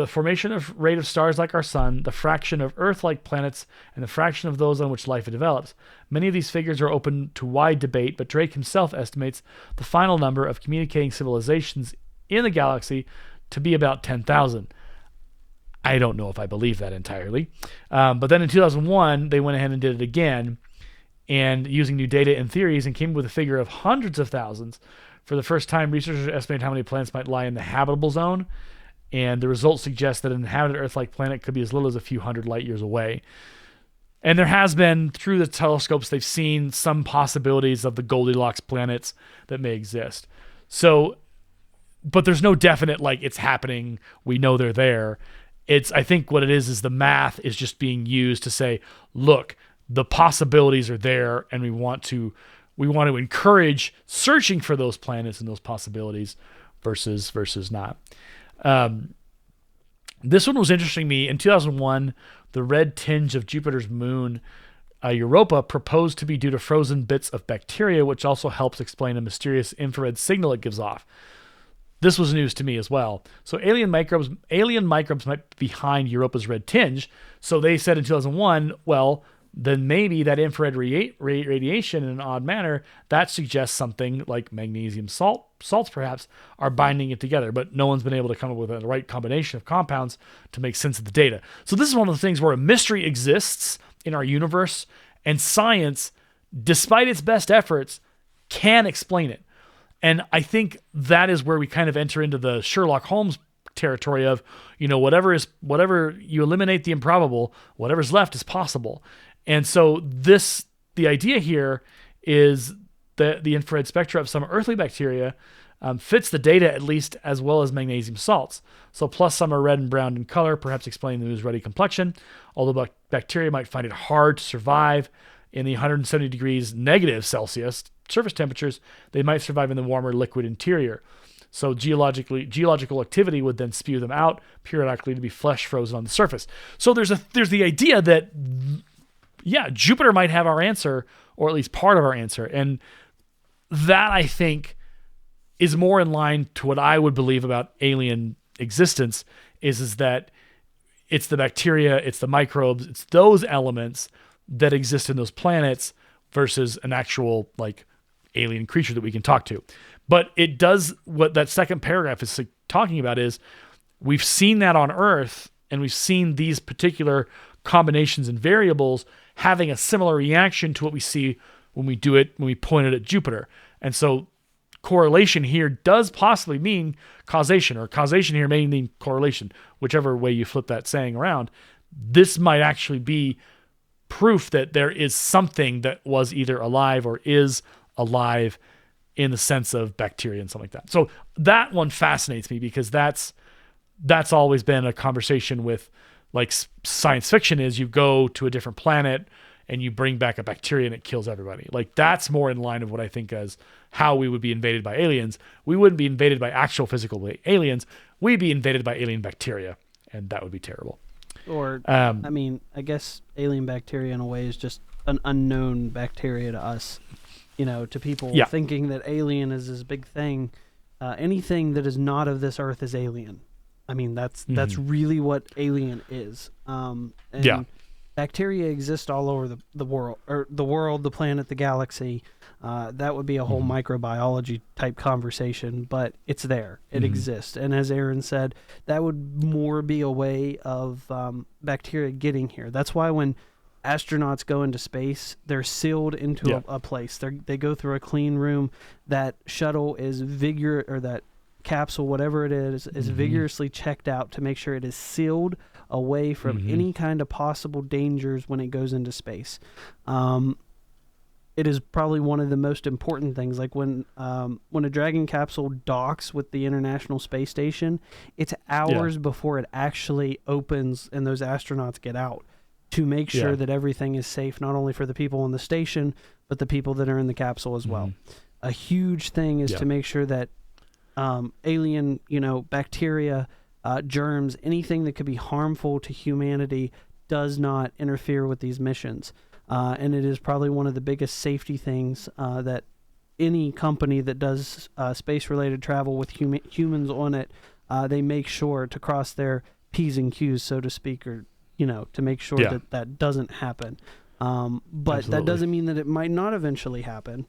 formation of rate of stars like our sun, the fraction of Earth-like planets, and the fraction of those on which life develops. Many of these figures are open to wide debate, but Drake himself estimates the final number of communicating civilizations in the galaxy to be about 10,000. I don't know if I believe that entirely. But then in 2001, they went ahead and did it again, and using new data and theories, and came up with a figure of hundreds of thousands. For the first time, researchers estimated how many planets might lie in the habitable zone, and the results suggest that an inhabited Earth-like planet could be as little as a few hundred light years away. And there has been, through the telescopes, they've seen some possibilities of the Goldilocks planets that may exist. So, but there's no definite, like, it's happening, we know they're there. I think what it is the math is just being used to say, look, the possibilities are there, and we want to encourage searching for those planets and those possibilities versus not. This one was interesting to me. In 2001, the red tinge of Jupiter's moon, Europa, proposed to be due to frozen bits of bacteria, which also helps explain a mysterious infrared signal it gives off. This was news to me as well. So alien microbes might be behind Europa's red tinge. So they said in 2001, well, then maybe that infrared radiation in an odd manner, that suggests something like magnesium salts perhaps are binding it together, but no one's been able to come up with the right combination of compounds to make sense of the data. So this is one of the things where a mystery exists in our universe, and science, despite its best efforts, can explain it. And I think that is where we kind of enter into the Sherlock Holmes territory of, whatever you eliminate the improbable, whatever's left is possible. And so the idea here is that the infrared spectra of some earthly bacteria fits the data at least as well as magnesium salts. So plus some are red and brown in color, perhaps explaining the moon's ruddy complexion. Although bacteria might find it hard to survive in the 170 degrees negative Celsius surface temperatures, they might survive in the warmer liquid interior. So geological activity would then spew them out periodically to be flesh frozen on the surface. So there's the idea that, yeah, Jupiter might have our answer, or at least part of our answer. And that, I think, is more in line to what I would believe about alien existence, is that it's the bacteria, it's the microbes, it's those elements that exist in those planets versus an actual, like, alien creature that we can talk to. But it does, what that second paragraph is talking about is, we've seen that on Earth, and we've seen these particular combinations and variables having a similar reaction to what we see when we do it, when we point it at Jupiter. And so correlation here does possibly mean causation, or causation here may mean correlation, whichever way you flip that saying around. This might actually be proof that there is something that was either alive or is alive in the sense of bacteria and something like that. So that one fascinates me, because that's always been a conversation with, like, science fiction is, you go to a different planet and you bring back a bacteria and it kills everybody. Like, that's more in line of what I think as how we would be invaded by aliens. We wouldn't be invaded by actual physical aliens. We'd be invaded by alien bacteria, and that would be terrible. Or, I guess alien bacteria in a way is just an unknown bacteria to us. To people thinking that alien is this big thing. Anything that is not of this earth is alien. I mean, that's really what alien is. Bacteria exist all over the world, or the world, the planet, the galaxy. That would be a whole microbiology type conversation, but it's there. It exists. And as Aaron said, that would more be a way of bacteria getting here. That's why when astronauts go into space, they're sealed into a place. They go through a clean room. That shuttle is or that capsule, whatever it is vigorously checked out to make sure it is sealed away from any kind of possible dangers when it goes into space. It is probably one of the most important things. Like when a Dragon capsule docks with the International Space Station, it's hours before it actually opens and those astronauts get out, to make sure that everything is safe, not only for the people on the station, but the people that are in the capsule as well. A huge thing is to make sure that alien, bacteria, germs, anything that could be harmful to humanity does not interfere with these missions. And it is probably one of the biggest safety things that any company that does space-related travel with humans on it, they make sure to cross their P's and Q's, so to speak, or to make sure that doesn't happen. But that doesn't mean that it might not eventually happen.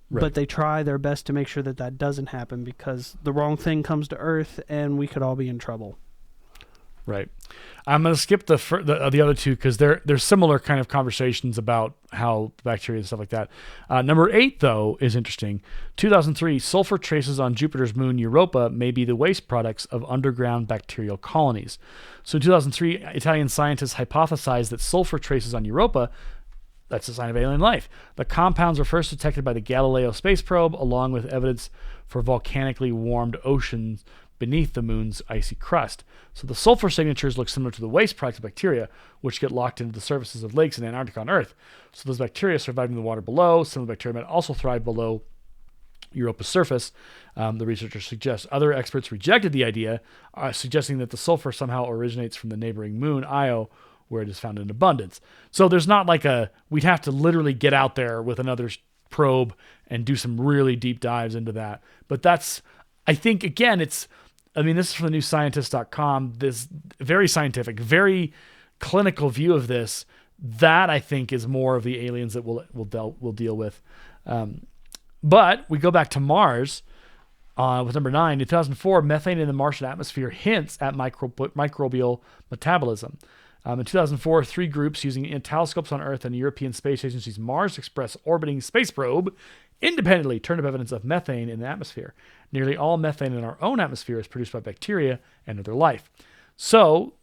But they try their best to make sure that doesn't happen, because the wrong thing comes to Earth and we could all be in trouble. Right. I'm going to skip the other two, because they're similar kind of conversations about how bacteria and stuff like that. Number 8, though, is interesting. 2003, sulfur traces on Jupiter's moon Europa may be the waste products of underground bacterial colonies. So in 2003, Italian scientists hypothesized that sulfur traces on Europa, that's a sign of alien life. The compounds were first detected by the Galileo space probe, along with evidence for volcanically warmed oceans beneath the moon's icy crust. So the sulfur signatures look similar to the waste products of bacteria, which get locked into the surfaces of lakes in Antarctica on Earth. So those bacteria survive in the water below. Some of the bacteria might also thrive below Europa's surface, the researchers suggest. Other experts rejected the idea, suggesting that the sulfur somehow originates from the neighboring moon, Io, where it is found in abundance. So there's not like we'd have to literally get out there with another probe and do some really deep dives into that. But that's, I think, again, this is from the newscientist.com, this very scientific, very clinical view of this. That, I think, is more of the aliens that we'll deal with. But we go back to Mars with number 9. In 2004, methane in the Martian atmosphere hints at microbial metabolism. In 2004, 3 groups using telescopes on Earth and the European Space Agency's Mars Express orbiting space probe independently turned up evidence of methane in the atmosphere. Nearly all methane in our own atmosphere is produced by bacteria and other life. So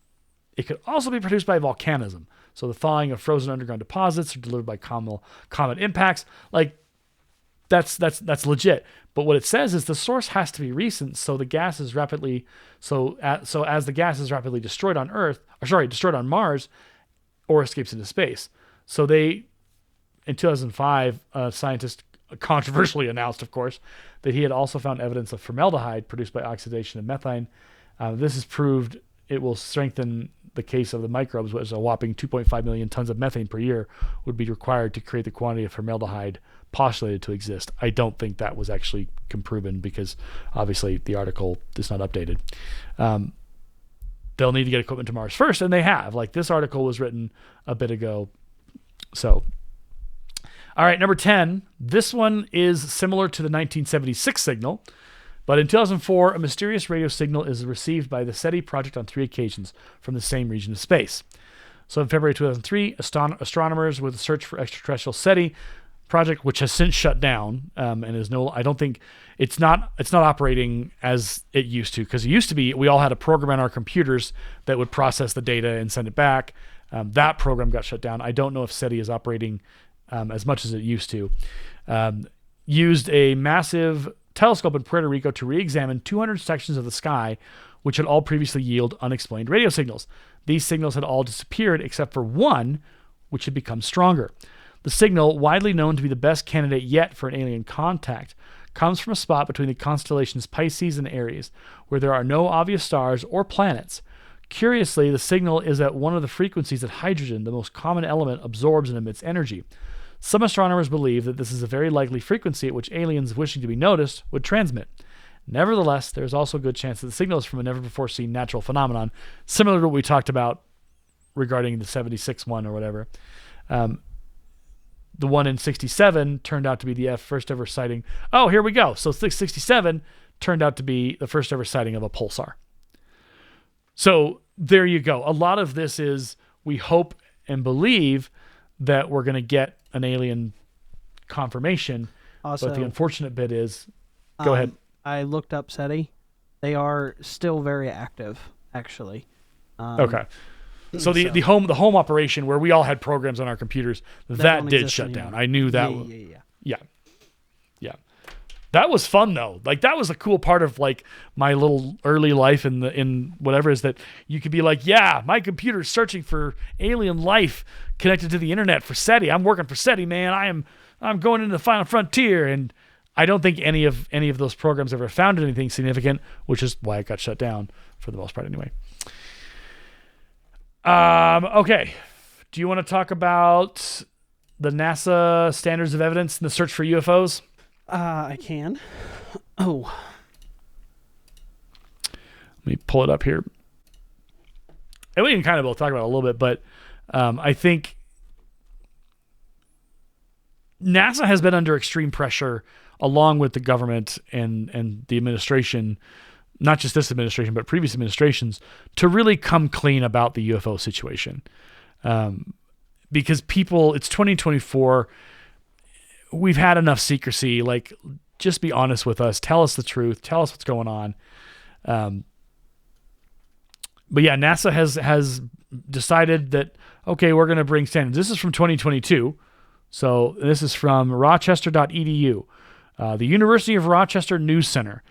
it could also be produced by volcanism. So the thawing of frozen underground deposits are delivered by comet impacts. Like, that's legit. But what it says is the source has to be recent, so the gas is rapidly as the gas is rapidly destroyed on Mars, or escapes into space. So in 2005, a scientist controversially announced, of course, that he had also found evidence of formaldehyde produced by oxidation of methane. This has proved it will strengthen the case of the microbes, which is a whopping 2.5 million tons of methane per year would be required to create the quantity of formaldehyde postulated to exist. I don't think that was actually proven, because obviously the article is not updated. They'll need to get equipment to Mars first, and they have. Like, this article was written a bit ago. So All right, number 10. This one is similar to the 1976 signal, but in 2004, a mysterious radio signal is received by the SETI project on 3 occasions from the same region of space. So in February 2003, astronomers with a search for extraterrestrial SETI project, which has since shut down, and is I don't think it's not operating as it used to, because it used to be we all had a program on our computers that would process the data and send it back. That program got shut down. I don't know if SETI is operating as much as it used to. Used a massive telescope in Puerto Rico to re-examine 200 sections of the sky, which had all previously yielded unexplained radio signals. These signals had all disappeared except for one, which had become stronger. The signal, widely known to be the best candidate yet for an alien contact, comes from a spot between the constellations Pisces and Aries, where there are no obvious stars or planets. Curiously, the signal is at one of the frequencies that hydrogen, the most common element, absorbs and emits energy. Some astronomers believe that this is a very likely frequency at which aliens wishing to be noticed would transmit. Nevertheless, there is also a good chance that the signal is from a never-before-seen natural phenomenon, similar to what we talked about regarding the 76 one or whatever. The one in 67 turned out to be the first ever sighting. Oh, here we go. So 67 turned out to be the first ever sighting of a pulsar. So there you go. A lot of this is we hope and believe that we're going to get an alien confirmation. Also, but the unfortunate bit is, go ahead. I looked up SETI. They are still very active, actually. Okay. So the home operation where we all had programs on our computers, that did shut down. I knew that. Yeah. That was fun though. Like that was a cool part of like my little early life in whatever, is that you could be like, yeah, my computer's searching for alien life connected to the internet for SETI. I'm working for SETI, man. I'm going into the final frontier. And I don't think any of those programs ever found anything significant, which is why it got shut down for the most part anyway. Okay. Do you want to talk about the NASA standards of evidence in the search for UFOs? I can. Oh. Let me pull it up here. And we can kind of both talk about it a little bit, but I think NASA has been under extreme pressure along with the government and the administration, not just this administration, but previous administrations, to really come clean about the UFO situation. Because it's 2024. We've had enough secrecy. Like, just be honest with us. Tell us the truth. Tell us what's going on. But yeah, NASA has decided that, okay, we're going to bring standards. This is from 2022. So this is from rochester.edu. The University of Rochester News Center.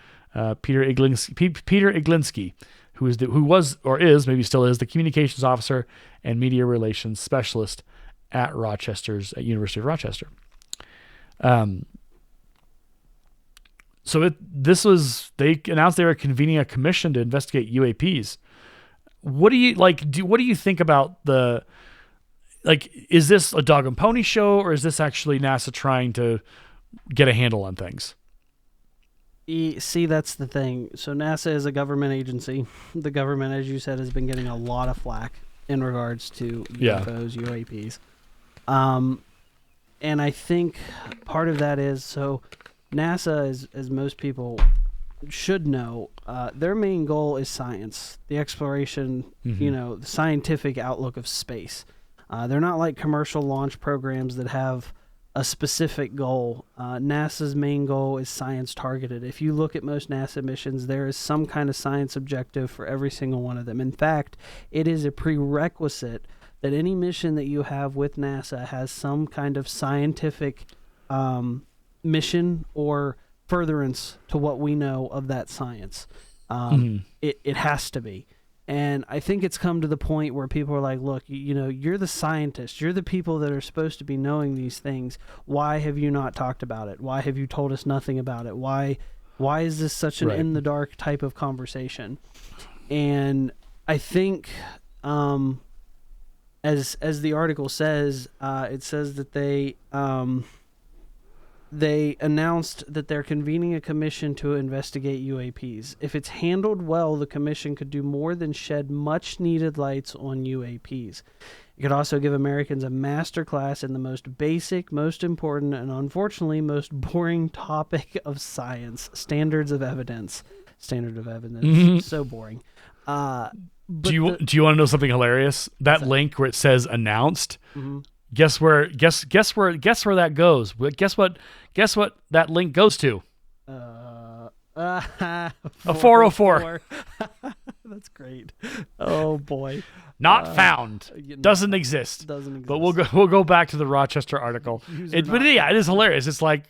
Peter Iglinski, who was or is, maybe still is, the communications officer and media relations specialist at University of Rochester. They announced they were convening a commission to investigate UAPs. What do you think about is this a dog and pony show, or is this actually NASA trying to get a handle on things? See, that's the thing. So NASA is a government agency. The government, as you said, has been getting a lot of flack in regards to UFOs, UAPs. And I think part of that is, so NASA, as most people should know, their main goal is science, the exploration, the scientific outlook of space. They're not like commercial launch programs that have a specific goal. NASA's main goal is science targeted. If you look at most NASA missions, there is some kind of science objective for every single one of them. In fact, it is a prerequisite that any mission that you have with NASA has some kind of scientific mission or furtherance to what we know of that science. It has to be. And I think it's come to the point where people are like, look, you're the scientists. You're the people that are supposed to be knowing these things. Why have you not talked about it? Why have you told us nothing about it? Why is this such an in-the-dark type of conversation? And I think, as the article says, it says that they announced that they're convening a commission to investigate UAPs. If it's handled well, the commission could do more than shed much-needed lights on UAPs. It could also give Americans a masterclass in the most basic, most important, and unfortunately most boring topic of science: standards of evidence. Standard of evidence, so boring. Do you want to know something hilarious? That link where it says announced. Mm-hmm. Guess where that goes? Guess what that link goes to? A 404. That's great. Oh boy. Not found. Doesn't exist. Doesn't exist. But we'll go back to the Rochester article. It is hilarious. It's like,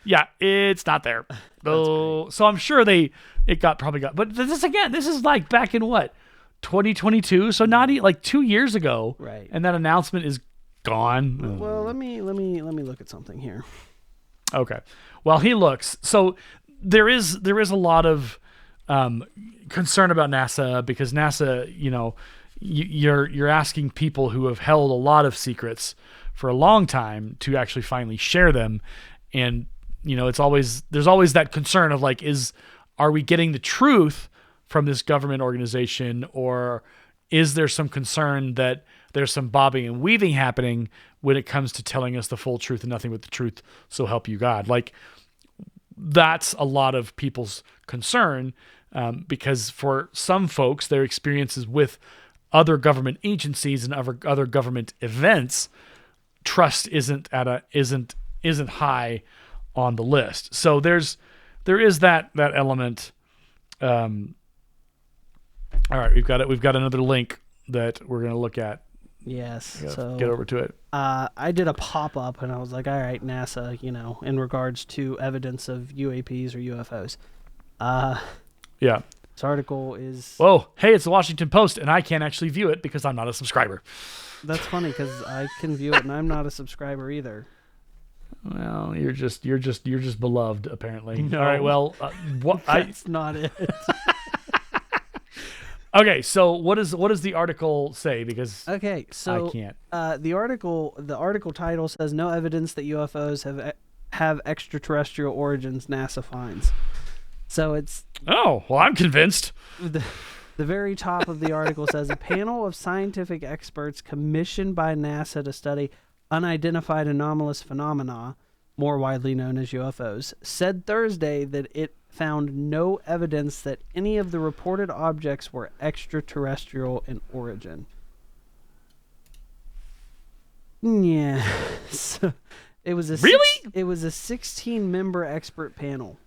yeah, it's not there. So I'm sure it probably got. But this is like back in what, 2022. So not like 2 years ago. Right. And that announcement is gone. Well, let me look at something here. Okay. Well, he looks. So there is a lot of concern about NASA because NASA, you're asking people who have held a lot of secrets for a long time to actually finally share them, and there's always that concern of like, are we getting the truth from this government organization, or is there some concern that there's some bobbing and weaving happening when it comes to telling us the full truth and nothing but the truth, so help you God? Like, that's a lot of people's concern, because for some folks, their experiences with other government agencies and other government events, trust isn't high on the list. So there is that element. All right, we've got another link that we're gonna look at. Yes. So get over to it. I did a pop-up and I was like, all right, NASA, in regards to evidence of UAPs or UFOs. Yeah. This article is... Whoa, hey, it's the Washington Post, and I can't actually view it because I'm not a subscriber. That's funny because I can view it and I'm not a subscriber either. Well, you're just beloved, apparently. No, all right, well, that's not it. Okay, so what does the article say? Because I can't. The article title says no evidence that UFOs have extraterrestrial origins. NASA finds. So it's... Oh, well, I'm convinced. The very top of the article says a panel of scientific experts commissioned by NASA to study unidentified anomalous phenomena, more widely known as UFOs, said Thursday that it found no evidence that any of the reported objects were extraterrestrial in origin. Yeah. So it was a 16-member expert panel.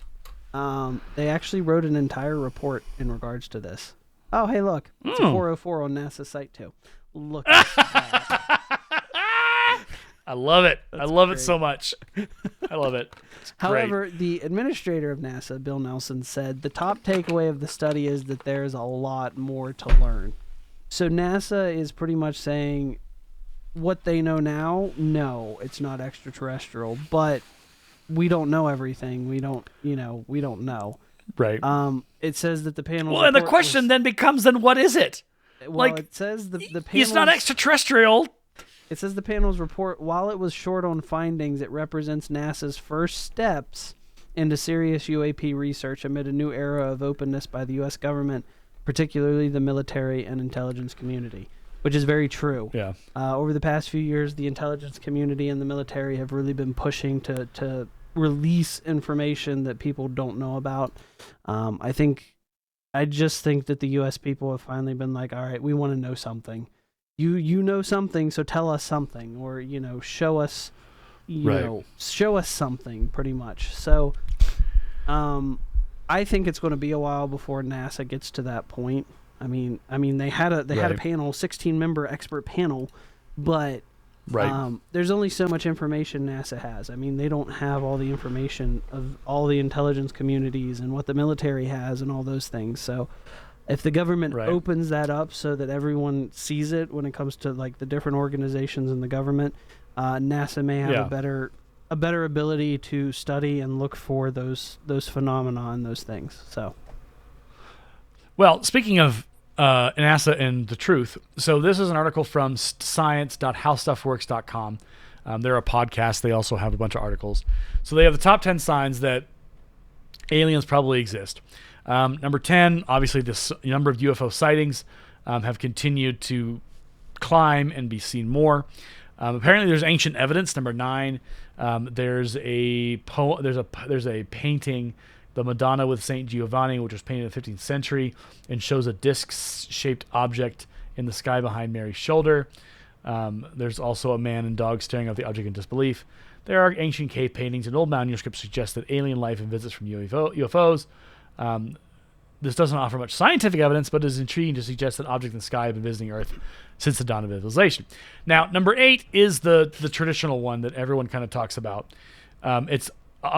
They actually wrote an entire report in regards to this. Oh, hey, look. It's a 404 on NASA's site, too. Look at that. I love it. That's I love great. it so much. I love it. However, the administrator of NASA, Bill Nelson, said the top takeaway of the study is that there's a lot more to learn. So NASA is pretty much saying what they know now, no, it's not extraterrestrial, but we don't know everything. We don't know. Right. It says that the panel... Well, and the question then becomes, what is it? Well, it says the panel... It's not extraterrestrial. It says the panel's report, while it was short on findings, it represents NASA's first steps into serious UAP research amid a new era of openness by the U.S. government, particularly the military and intelligence community, which is very true. Yeah. Over the past few years, the intelligence community and the military have really been pushing to release information that people don't know about. I just think that the U.S. people have finally been like, all right, we want to know something. You know something, so tell us something, or show us, show us something, pretty much. So, I think it's going to be a while before NASA gets to that point. I mean, they had a panel, 16-member expert panel, but there's only so much information NASA has. I mean, they don't have all the information of all the intelligence communities and what the military has and all those things. So, if the government opens that up so that everyone sees it when it comes to like the different organizations in the government, NASA may have a better ability to study and look for those phenomena and those things. So, well, speaking of NASA and the truth, so this is an article from science.howstuffworks.com. They're a podcast. They also have a bunch of articles. So they have the top 10 signs that aliens probably exist. Number 10, obviously, this number of UFO sightings have continued to climb and be seen more. Apparently, there's ancient evidence. Number 9, there's a painting, the Madonna with Saint Giovanni, which was painted in the 15th century, and shows a disc-shaped object in the sky behind Mary's shoulder. There's also a man and dog staring at the object in disbelief. There are ancient cave paintings and old manuscripts suggest that alien life and visits from UFOs. This doesn't offer much scientific evidence, but is intriguing to suggest that objects in the sky have been visiting Earth since the dawn of civilization. Now, number 8 is the traditional one that everyone kind of talks about. It's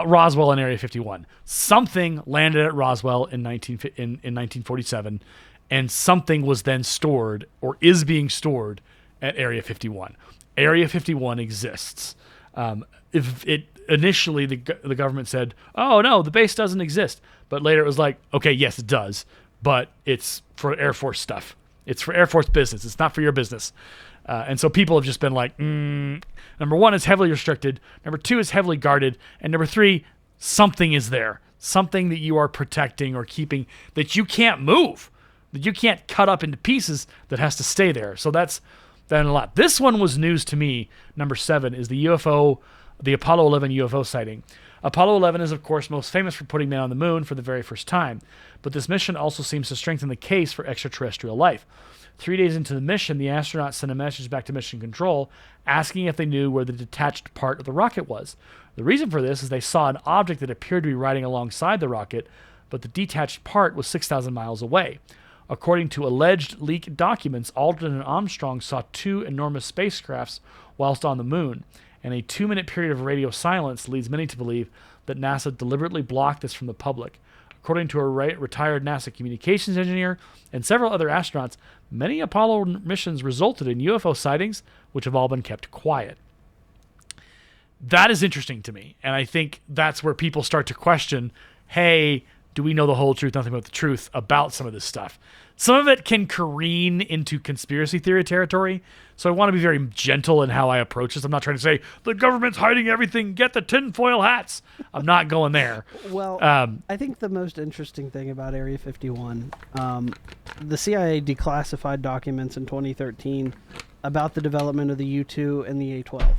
Roswell and Area 51. Something landed at Roswell in 1947, and something was then stored or is being stored at Area 51. Area 51 exists. If it initially the government said, "Oh no, the base doesn't exist," but later it was like, "Okay, yes, it does, but it's for Air Force stuff. It's for Air Force business. It's not for your business." And so people have just been like, number 1 is heavily restricted. Number 2 is heavily guarded. And number 3, something is there. Something that you are protecting or keeping that you can't move, that you can't cut up into pieces, that has to stay there. So that's a lot. This one was news to me. Number 7 is the Apollo 11 UFO sighting. Apollo 11 is, of course, most famous for putting men on the moon for the very first time. But this mission also seems to strengthen the case for extraterrestrial life. 3 days into the mission, the astronauts sent a message back to Mission Control asking if they knew where the detached part of the rocket was. The reason for this is they saw an object that appeared to be riding alongside the rocket, but the detached part was 6,000 miles away. According to alleged leaked documents, Aldrin and Armstrong saw 2 enormous spacecrafts whilst on the moon, and a 2-minute period of radio silence leads many to believe that NASA deliberately blocked this from the public. According to a retired NASA communications engineer and several other astronauts, many Apollo missions resulted in UFO sightings, which have all been kept quiet. That is interesting to me, and I think that's where people start to question, hey, do we know the whole truth, nothing but the truth about some of this stuff? Some of it can careen into conspiracy theory territory, so I want to be very gentle in how I approach this. I'm not trying to say, the government's hiding everything, get the tinfoil hats. I'm not going there. Well, I think the most interesting thing about Area 51, the CIA declassified documents in 2013 about the development of the U-2 and the A-12.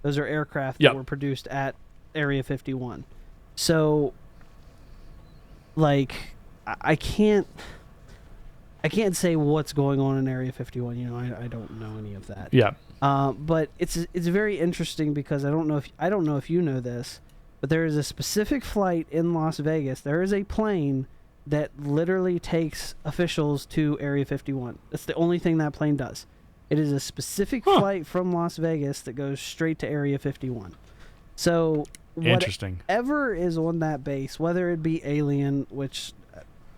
Those are aircraft that were produced at Area 51. So, like, I can't say what's going on in Area 51. You know, I don't know any of that. Yeah. But it's very interesting because I don't know if you know this, but there is a specific flight in Las Vegas. There is a plane that literally takes officials to Area 51. That's the only thing that plane does. It is a specific flight from Las Vegas that goes straight to Area 51. So interesting. Whatever is on that base, whether it be alien, which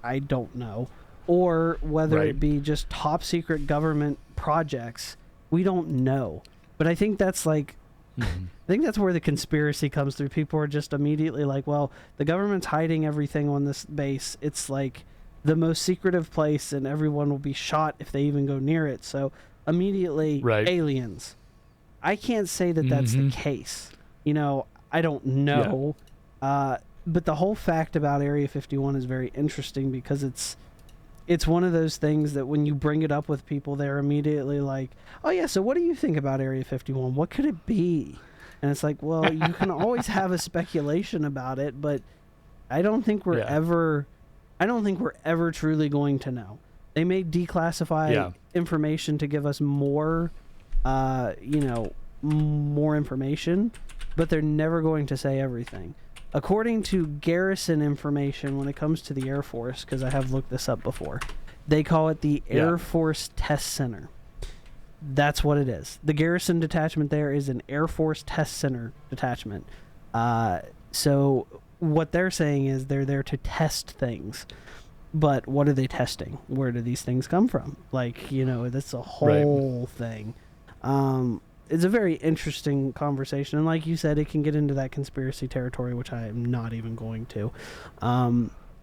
I don't know, or whether it be just top secret government projects, we don't know. But I think that's like, I think that's where the conspiracy comes through. People are just immediately like, well, the government's hiding everything on this base. It's like the most secretive place, and everyone will be shot if they even go near it. So immediately, aliens. I can't say that that's the case. You know, I don't know. Yeah. But the whole fact about Area 51 is very interesting because it's one of those things that when you bring it up with people, they're immediately like, oh yeah, so what do you think about Area 51? What could it be? And it's like, well, you can always have a speculation about it, but I don't think we're ever truly going to know. They may declassify information to give us more, more information, but they're never going to say everything. According to garrison information, when it comes to the Air Force, because I have looked this up before, they call it the Air Force Test Center. That's what it is. The garrison detachment there is an Air Force Test Center detachment. So what they're saying is they're there to test things. But what are they testing? Where do these things come from? Like, that's a whole thing. It's a very interesting conversation. And like you said, it can get into that conspiracy territory, which I am not even going to.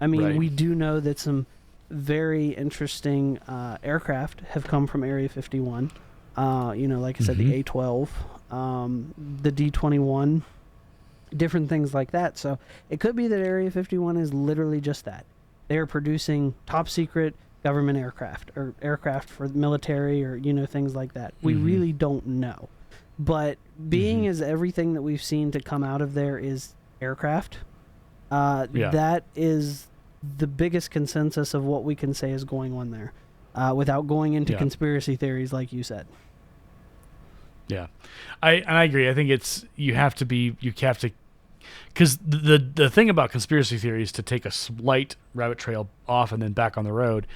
We do know that some very interesting aircraft have come from Area 51. Like I said, the A-12, the D-21, different things like that. So it could be that Area 51 is literally just that. They are producing top secret government aircraft or aircraft for the military or things like that. We really don't know. But being as everything that we've seen to come out of there is aircraft, that is the biggest consensus of what we can say is going on there, without going into conspiracy theories like you said. Yeah, I agree. I think you have to, because the thing about conspiracy theories, to take a slight rabbit trail off and then back on the road,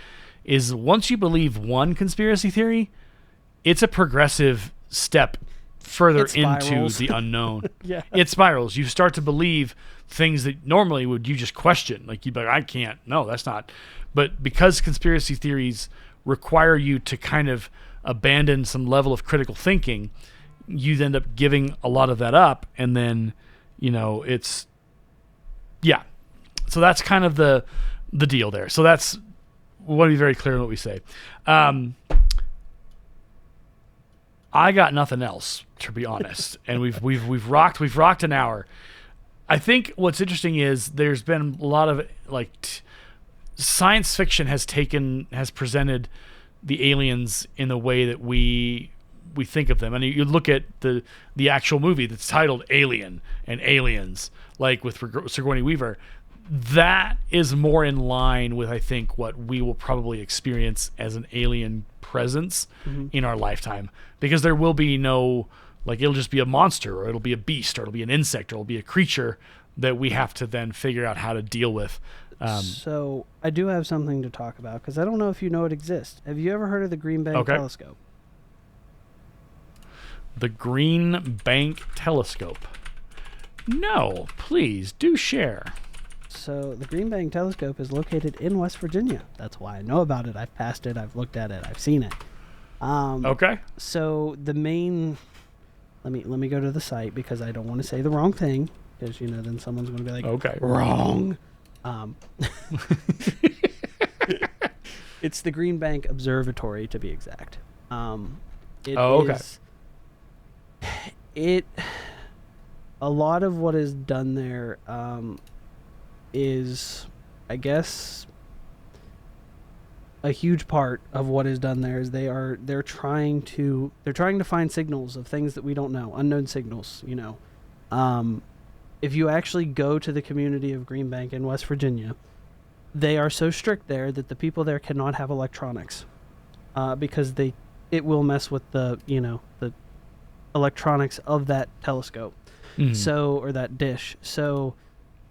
is once you believe one conspiracy theory, it's a progressive step further into the unknown. Yeah. It spirals. You start to believe things that normally you just question. Like, you'd be like, I can't. No, that's not. But because conspiracy theories require you to kind of abandon some level of critical thinking, you end up giving a lot of that up, and then it's so that's kind of the deal there. So that's, we want to be very clear in what we say. I got nothing else, to be honest, and we've rocked an hour. I think what's interesting is there's been a lot of science fiction has presented the aliens in the way that we think of them. And you look at the actual movie that's titled Alien and Aliens, like with Sigourney Weaver, that is more in line with, I think, what we will probably experience as an alien presence in our lifetime, because there will be no, it'll just be a monster, or it'll be a beast, or it'll be an insect, or it'll be a creature that we have to then figure out how to deal with. So I do have something to talk about, because I don't know if you know it exists. Have you ever heard of the Green Bank Telescope? The Green Bank Telescope. No, please do share. So the Green Bank Telescope is located in West Virginia. That's why I know about it. I've passed it. I've looked at it. I've seen it. So the main, let me go to the site, because I don't want to say the wrong thing, because then someone's going to be like, wrong. It's the Green Bank Observatory, to be exact. A lot of what is done there is, I guess, a huge part of what is done there is they're trying to find signals of things that we don't know, unknown signals. If you actually go to the community of Green Bank in West Virginia, they are so strict there that the people there cannot have electronics, because it will mess with the electronics of that telescope, or that dish. So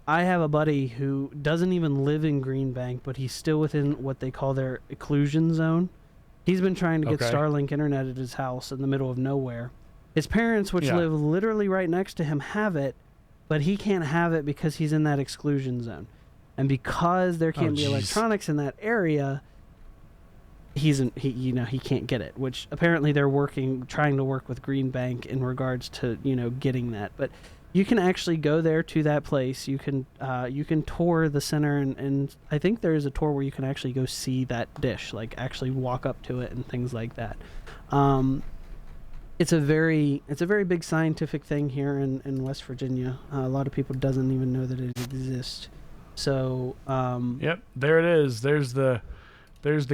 I have a buddy who doesn't even live in Green Bank, but he's still within what they call their exclusion zone. He's been trying to get Starlink internet at his house in the middle of nowhere. His parents, which live literally right next to him, have it, but he can't have it because he's in that exclusion zone. And because there can't be electronics in that area, he can't get it, which apparently they're trying to work with Green Bank in regards to, getting that. But you can actually go there to that place. You can tour the center, and I think there is a tour where you can actually go see that dish, actually walk up to it and things like that. It's a very big scientific thing here in West Virginia. A lot of people doesn't even know that it exists. So yep, there it is. There's the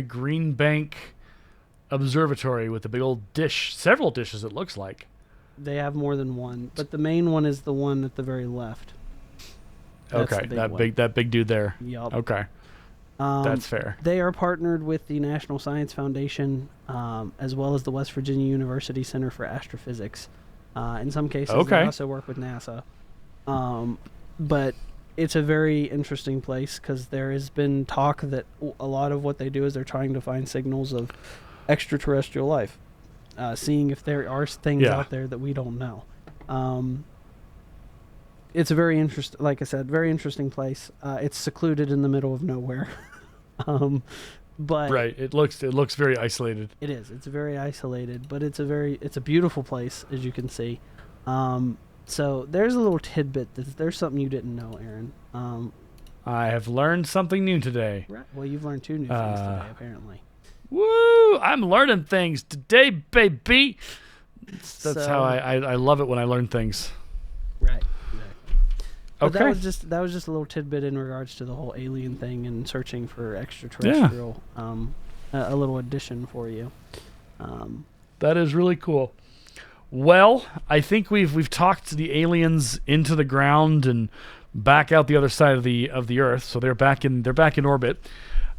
Green Bank Observatory with the big old dish, several dishes it looks like. They have more than one, but the main one is the one at the very left. That's that big dude there. Yup. Okay. That's fair. They are partnered with the National Science Foundation, as well as the West Virginia University Center for Astrophysics. In some cases, they also work with NASA. But it's a very interesting place, because there has been talk that a lot of what they do is they're trying to find signals of extraterrestrial life, seeing if there are things out there that we don't know. It's a very like I said, very interesting place. It's secluded in the middle of nowhere. But right, it looks very isolated. It is. It's very isolated, but it's a beautiful place, as you can see. So there's a little tidbit. There's something you didn't know, Aaron. I have learned something new today. Right. Well, you've learned 2 new things today, apparently. Woo! I'm learning things today, baby. That's how I love it when I learn things. Right. Exactly. But that was just a little tidbit in regards to the whole alien thing and searching for extraterrestrial a little addition for you. That is really cool. Well, I think we've talked the aliens into the ground and back out the other side of the Earth, so they're back in orbit.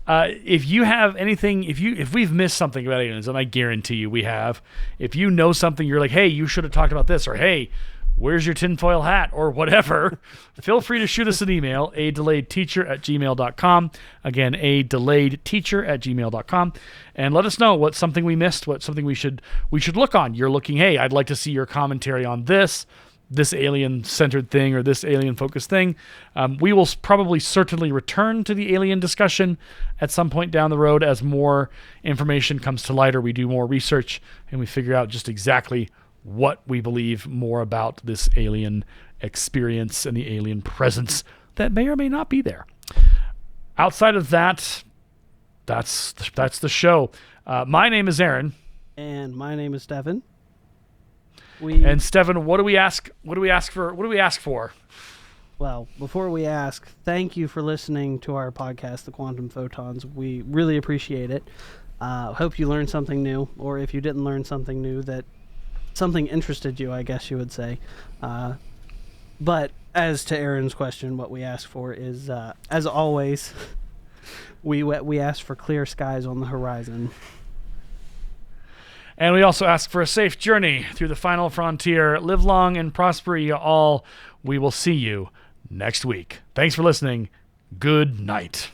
If you have anything, if we've missed something about aliens, and I guarantee you we have, if you know something, you're like, hey, you should have talked about this, or hey, where's your tinfoil hat, or whatever, feel free to shoot us an email, adelayedteacher@gmail.com. Again, adelayedteacher@gmail.com, and let us know what's something we missed, what's something we should look on. You're looking, hey, I'd like to see your commentary on this alien-centered thing or this alien-focused thing. We will probably certainly return to the alien discussion at some point down the road as more information comes to light, or we do more research and we figure out just exactly what we believe more about this alien experience and the alien presence that may or may not be there. Outside of that, that's the show. My name is Aaron, and my name is Devin. And Stefan, what do we ask for? Well, before we ask, thank you for listening to our podcast, The Quantum Photons. We really appreciate it. Hope you learned something new, or if you didn't learn something new, that something interested you, I guess you would say. But as to Aaron's question, what we ask for is, as always, we ask for clear skies on the horizon. And we also ask for a safe journey through the final frontier. Live long and prosper ye all. We will see you next week. Thanks for listening. Good night.